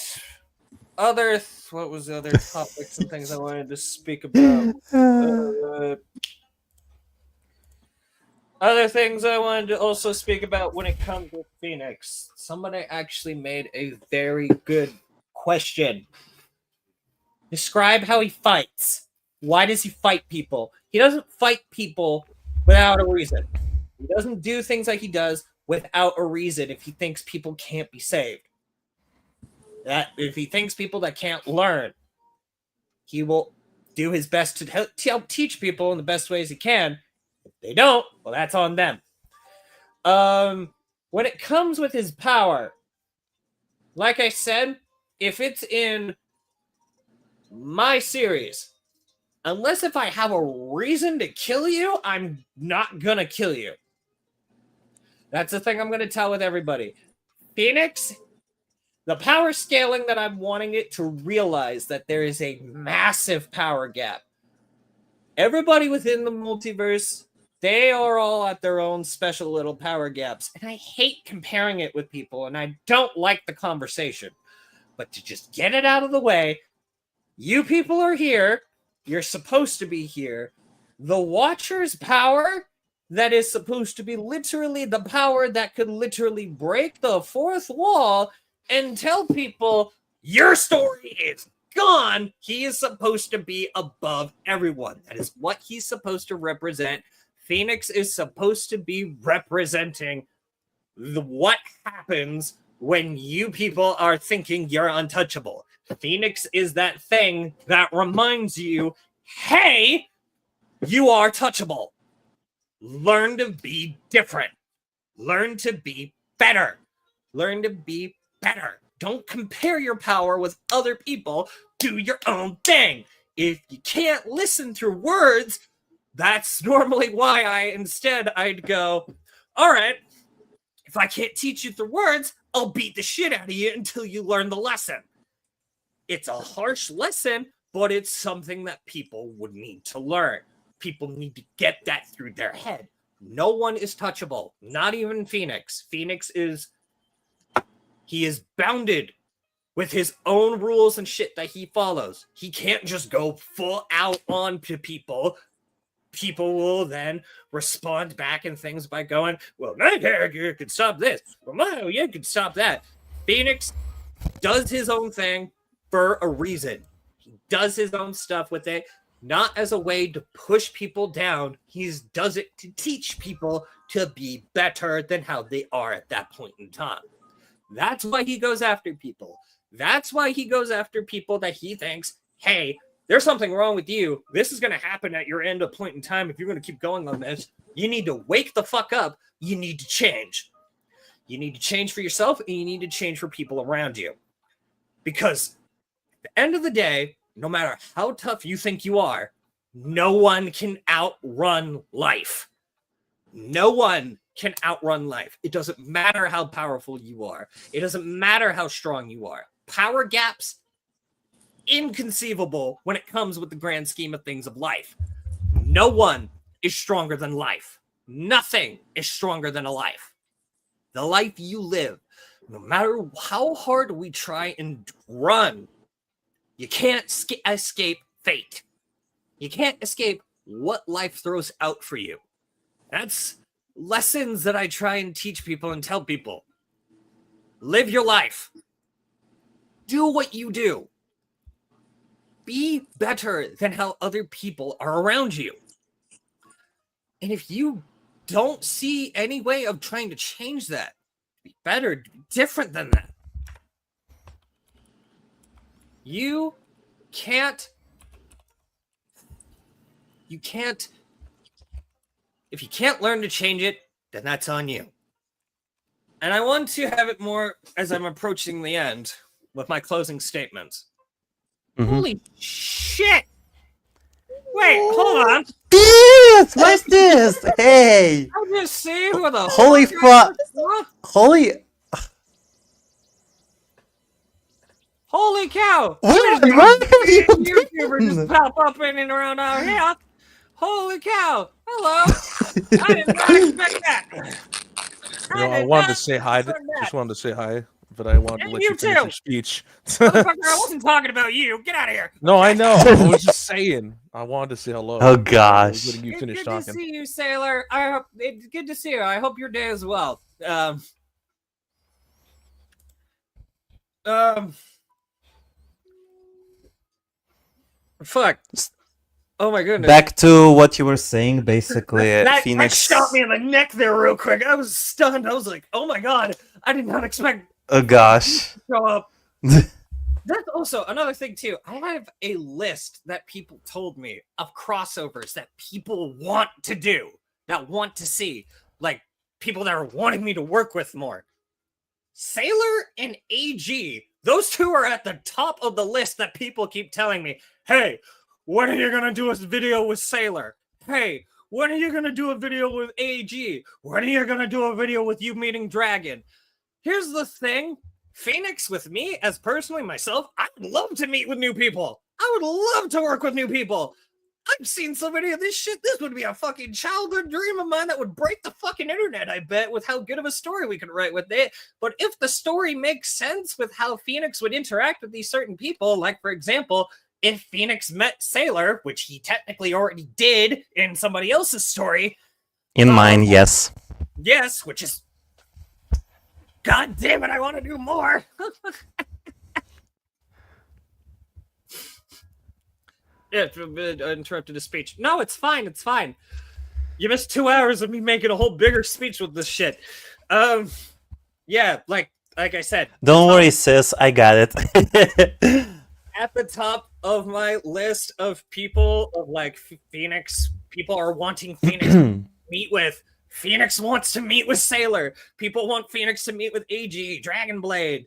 what was the other topics and things I wanted to speak about? Other things I wanted to also speak about when it comes to Phoenix. Somebody actually made a very good question. Describe how he fights. Why does he fight people? He doesn't fight people without a reason. He doesn't do things like he does without a reason if he thinks people can't be saved. That if he thinks people that can't learn, he will do his best to help teach people in the best ways he can. If they don't, well, that's on them. When it comes with his power, like I said, if it's in my series, unless if I have a reason to kill you, I'm not gonna kill you. That's the thing I'm gonna tell with everybody. Phoenix, the power scaling that I'm wanting it to realize that there is a massive power gap. Everybody within the multiverse, they are all at their own special little power gaps. And I hate comparing it with people, and I don't like the conversation. But to just get it out of the way, you people are here. You're supposed to be here. The Watcher's power, that is supposed to be literally the power that could literally break the fourth wall and tell people, your story is gone. He is supposed to be above everyone. That is what he's supposed to represent. Phoenix is supposed to be representing what happens when you people are thinking you're untouchable. Phoenix is that thing that reminds you, hey, you are touchable. Learn to be different. Learn to be better. Learn to be better. Don't compare your power with other people. Do your own thing. If you can't listen through words, that's normally why I'd go, all right, if I can't teach you through words, I'll beat the shit out of you until you learn the lesson. It's a harsh lesson, but it's something that people would need to learn. People need to get that through their head. No one is touchable, not even Phoenix. Phoenix is bounded with his own rules and shit that he follows. He can't just go full out on to people. People will then respond back and things by going, well, my character could stop this. Well, you could stop that. Phoenix does his own thing for a reason. He does his own stuff with it, not as a way to push people down. He does it to teach people to be better than how they are at that point in time. That's why he goes after people. That's why he goes after people that he thinks, hey, there's something wrong with you. This is going to happen at your end of point in time. If you're going to keep going on this, you need to wake the fuck up. You need to change. You need to change for yourself, and you need to change for people around you. Because at the end of the day, no matter how tough you think you are, no one can outrun life. No one can outrun life. It doesn't matter how powerful you are. It doesn't matter how strong you are. Power gaps, inconceivable when it comes with the grand scheme of things of life. No one is stronger than life. Nothing is stronger than a life. The life you live, no matter how hard we try and run, you can't escape fate. You can't escape what life throws out for you. That's lessons that I try and teach people and tell people. Live your life. Do what you do. Be better than how other people are around you. And if you don't see any way of trying to change that, be better, be different than that. You can't, if you can't learn to change it, then that's on you. And I want to have it more as I'm approaching the end with my closing statements. Holy shit! Wait, hold on. This! What's this? Hey! I just see who the Holy fuck! Holy! Holy cow! What There's have you YouTuber done? just pop up in and around our here. Holy cow! Hello! I did not expect that. I wanted to say hi. Just wanted to say hi, but I wanted to let you finish your speech. Motherfucker, I wasn't talking about you. Get out of here. No, I know. I was just saying. I wanted to say hello. Oh gosh. Letting you finish Good talking. to see you, Sailor. I hope it's good to see you. I hope your day is well. Fuck. Oh my goodness. Back to what you were saying, basically, that Phoenix. shot me in the neck there real quick. I was stunned. I was like, oh my god. I did not expect Oh gosh. to show up. That's also another thing too. I have a list that people told me of crossovers that people want to do, that want to see, like people that are wanting me to work with more. Sailor and AG, those two are at the top of the list that people keep telling me, hey, when are you gonna do a video with Sailor? Hey, when are you gonna do a video with AG? When are you gonna do a video with you meeting Dragon? Here's the thing. Phoenix with me, as personally myself, I'd love to meet with new people. I would love to work with new people. I've seen so many of this shit. This would be a fucking childhood dream of mine that would break the fucking internet, I bet, with how good of a story we could write with it. But if the story makes sense with how Phoenix would interact with these certain people, like, for example, if Phoenix met Sailor, which he technically already did in somebody else's story. In mine, yes. Yes, which is... God damn it, I want to do more. Yeah, interrupted a speech. No, it's fine. It's fine. You missed 2 hours of me making a whole bigger speech with this shit. Yeah, like I said. Don't worry, sis. I got it. At the top of my list of people of like Phoenix, people are wanting Phoenix to meet with. Phoenix wants to meet with Sailor. People want Phoenix to meet with AG, Dragonblade.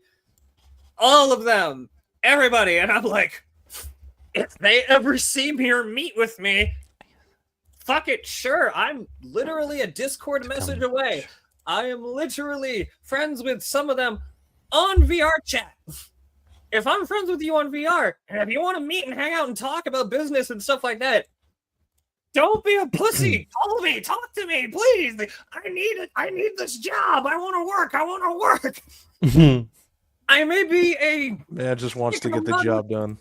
All of them. Everybody. And I'm like, if they ever see me or meet with me, fuck it, sure. I'm literally a Discord message away. I am literally friends with some of them on VR chat. If I'm friends with you on VR, and if you want to meet and hang out and talk about business and stuff like that, don't be a pussy. Call me. Talk to me, please. I need this job. I want to work. I want to work. I may be a Man just wants to get the job done.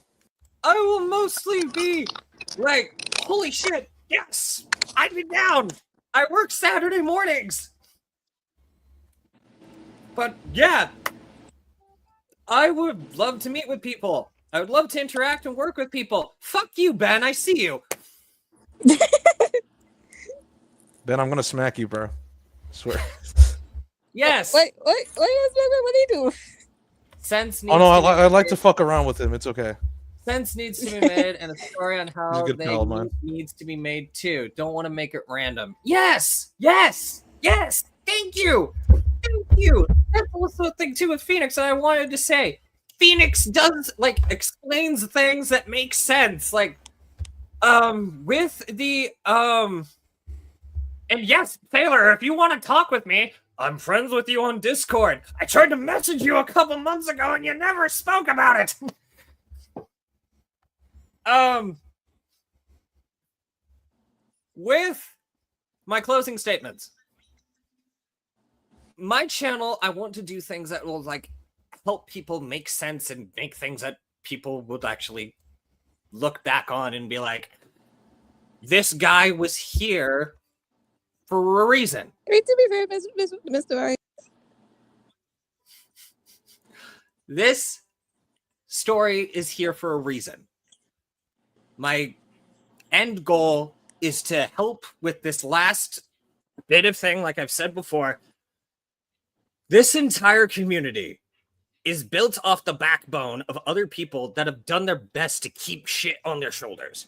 I will mostly be like, holy shit, yes, I'd be down. I work Saturday mornings. But yeah, I would love to meet with people. I would love to interact and work with people. Fuck you, Ben. I see you. Ben, I'm gonna smack you, bro. I swear. Yes. What do you do? Sense Oh no, I like to fuck around with him. It's okay. sense needs to be made, and a story on how good they pal of mine. needs to be made too. Don't want to make it random. Yes, yes, yes. Thank you, thank you. That's also a thing too with Phoenix that I wanted to say. Phoenix does like explains things that make sense, like with the and yes, Taylor, if you want to talk with me, I'm friends with you on Discord. I tried to message you a couple months ago and you never spoke about it. With my closing statements, my channel, I want to do things that will like help people make sense and make things that people would actually look back on and be like, this guy was here for a reason. Great to be fair, Mr. Mari. This story is here for a reason. My end goal is to help with this last bit of thing, like I've said before. This entire community is built off the backbone of other people that have done their best to keep shit on their shoulders.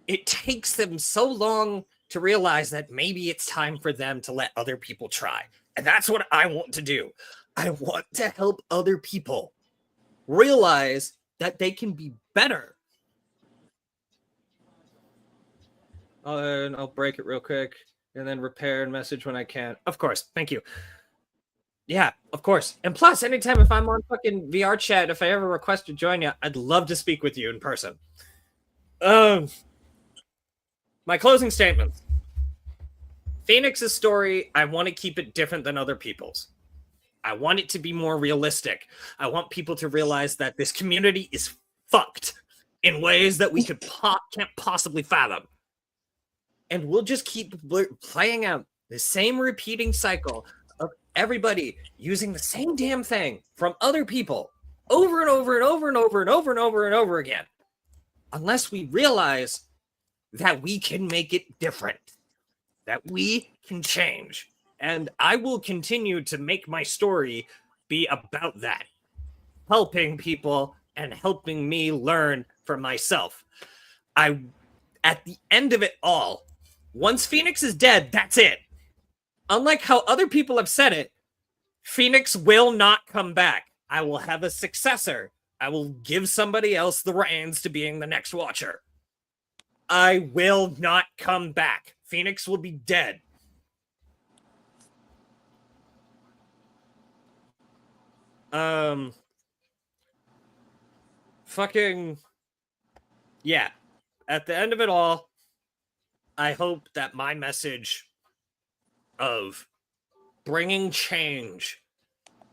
It takes them so long to realize that maybe it's time for them to let other people try. And that's what I want to do. I want to help other people realize that they can be better. And I'll break it real quick and then repair and message when I can. Of course. Thank you. Yeah, of course. And plus, anytime if I'm on fucking VR chat, if I ever request to join you, I'd love to speak with you in person. My closing statements. Phoenix's story, I want to keep it different than other people's. I want it to be more realistic. I want people to realize that this community is fucked in ways that we can't possibly fathom. And we'll just keep playing out the same repeating cycle of everybody using the same damn thing from other people over and over and over and over and over and over and over again. Unless we realize that we can make it different, that we can change. And I will continue to make my story be about that, helping people and helping me learn for myself. At the end of it all, once Phoenix is dead, that's it. Unlike how other people have said it, Phoenix will not come back. I will have a successor. I will give somebody else the reins to being the next Watcher. I will not come back. Phoenix will be dead. Fucking yeah. At the end of it all, I hope that my message of bringing change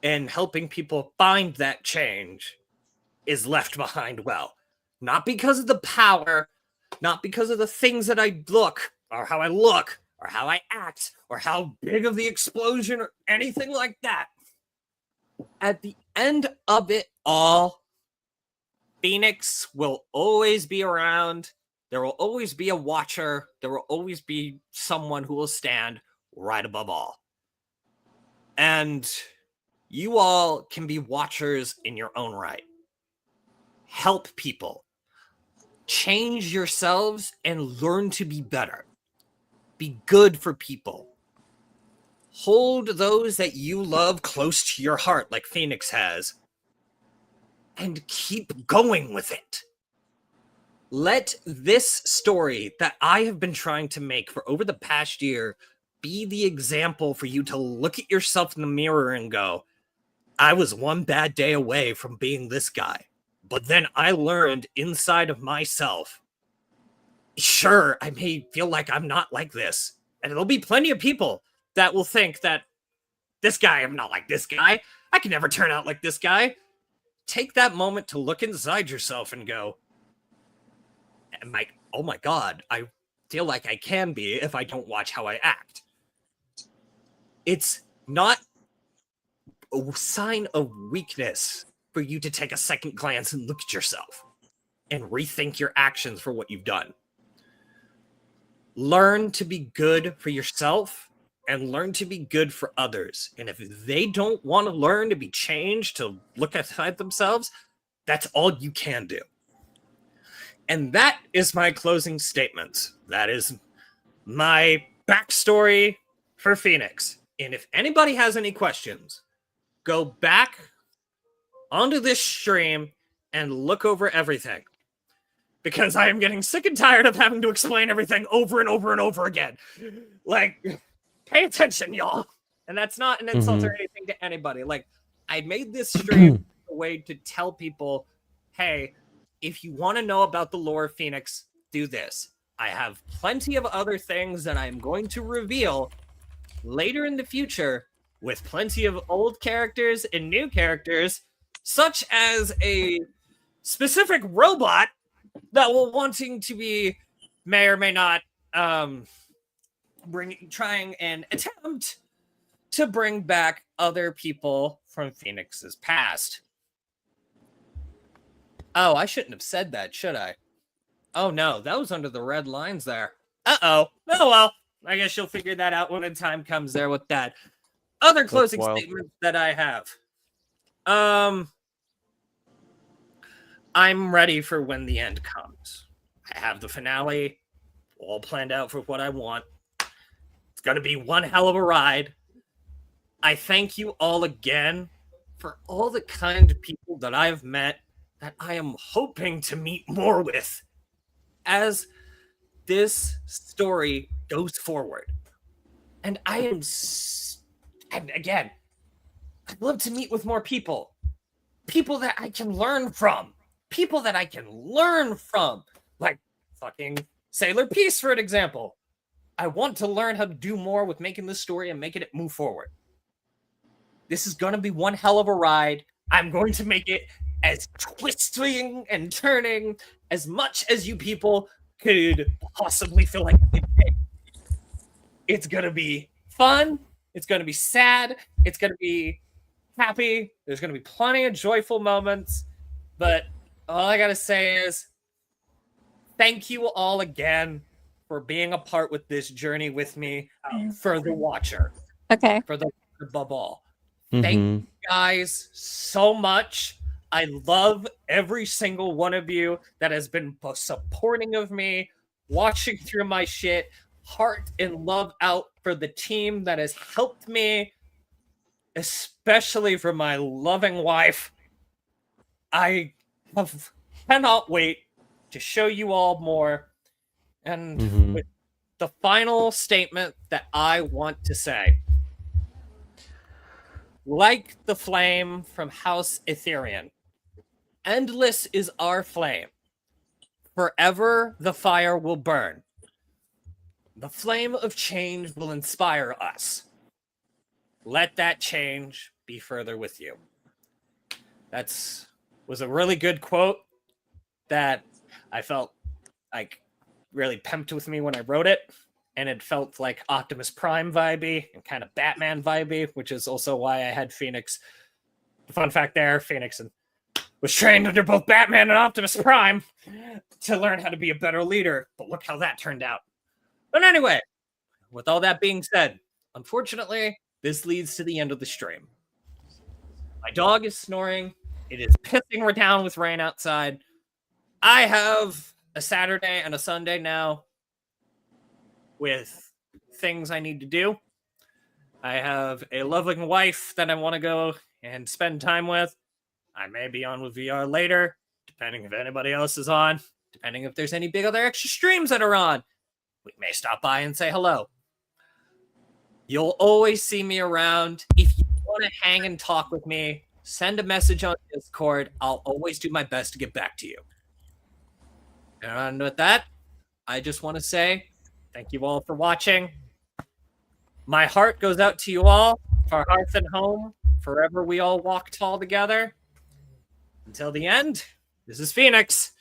and helping people find that change is left behind well. Not because of the power, not because of the things that I look, or how I look, or how I act, or how big of the explosion, or anything like that. At the end of it all, Phoenix will always be around. There will always be a Watcher. There will always be someone who will stand right above all. And you all can be Watchers in your own right. Help people. Change yourselves and learn to be better. Be good for people. Hold those that you love close to your heart, like Phoenix has, and keep going with it. Let this story that I have been trying to make for over the past year be the example for you to look at yourself in the mirror and go, I was one bad day away from being this guy. But then I learned inside of myself, sure, I may feel like I'm not like this. And there'll be plenty of people that will think that this guy, I'm not like this guy. I can never turn out like this guy. Take that moment to look inside yourself and go, oh my God, I feel like I can be if I don't watch how I act. It's not a sign of weakness for you to take a second glance and look at yourself and rethink your actions for what you've done. Learn to be good for yourself and learn to be good for others. And if they don't want to learn to be changed, to look outside themselves, That's all you can do. And that is my closing statement. That is my backstory for Phoenix. And if anybody has any questions, go back onto this stream and look over everything. Because I am getting sick and tired of having to explain everything over and over and over again. Like, pay attention, y'all. And that's not an insult or anything to anybody. Like, I made this stream a way to tell people, hey, if you want to know about the lore of Phoenix, do this. I have plenty of other things that I'm going to reveal later in the future with plenty of old characters and new characters, such as a specific robot that will wanting to be may or may not trying an attempt to bring back other people from Phoenix's past. Oh, I shouldn't have said that, should I? Oh no, that was under the red lines there. Uh-oh. Oh well, I guess you'll figure that out when the time comes there with that. Other closing statements that I have. I'm ready for when the end comes. I have the finale all planned out for what I want. It's going to be one hell of a ride. I thank you all again for all the kind people that I've met that I am hoping to meet more with as this story goes forward. And I am, and again, I'd love to meet with more people. People that I can learn from. People that I can learn from. Like fucking Sailor Peace, for an example. I want to learn how to do more with making this story and making it move forward. This is going to be one hell of a ride. I'm going to make it as twisting and turning as much as you people could possibly feel like it could. It's going to be fun. It's going to be sad. It's going to be happy. There's going to be plenty of joyful moments. But all I got to say is thank you all again for being a part with this journey with me for the Watcher. Okay. For the above all. Thank you guys so much. I love every single one of you that has been supporting of me, watching through my shit, heart and love out for the team that has helped me, especially for my loving wife. I cannot wait to show you all more. And with the final statement that I want to say, like the flame from House Ethereum, endless is our flame. Forever the fire will burn. The flame of change will inspire us. Let that change be further with you. Was a really good quote that I felt like really pimped with me when I wrote it. And it felt like Optimus Prime vibey and kind of Batman vibey, which is also why I had Phoenix. The fun fact there, Phoenix was trained under both Batman and Optimus Prime to learn how to be a better leader. But look how that turned out. But anyway, with all that being said, unfortunately, this leads to the end of the stream. My dog is snoring. It is pissing down with rain outside. I have a Saturday and a Sunday now with things I need to do. I have a loving wife that I want to go and spend time with. I may be on with VR later, depending if anybody else is on, depending if there's any big other extra streams that are on. We may stop by and say hello. You'll always see me around. If you want to hang and talk with me, send a message on Discord. I'll always do my best to get back to you. And with that, I just want to say thank you all for watching. My heart goes out to you all, for hearth and home, forever we all walk tall together. Until the end, this is Phoenix,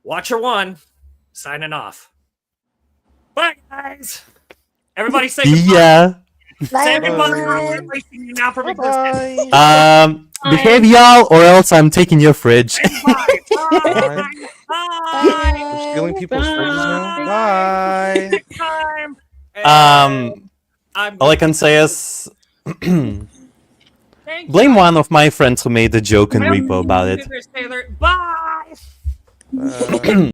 Watcher 1, signing off. Bye, guys. Everybody say goodbye. Yeah. Say goodbye. Behave, y'all, or else I'm taking your fridge. Bye. We're stealing people's fridges now. Bye. Time. All I can say is Say Thank Blame you. one of my friends who made the joke in Repo about it. Taylor. Bye.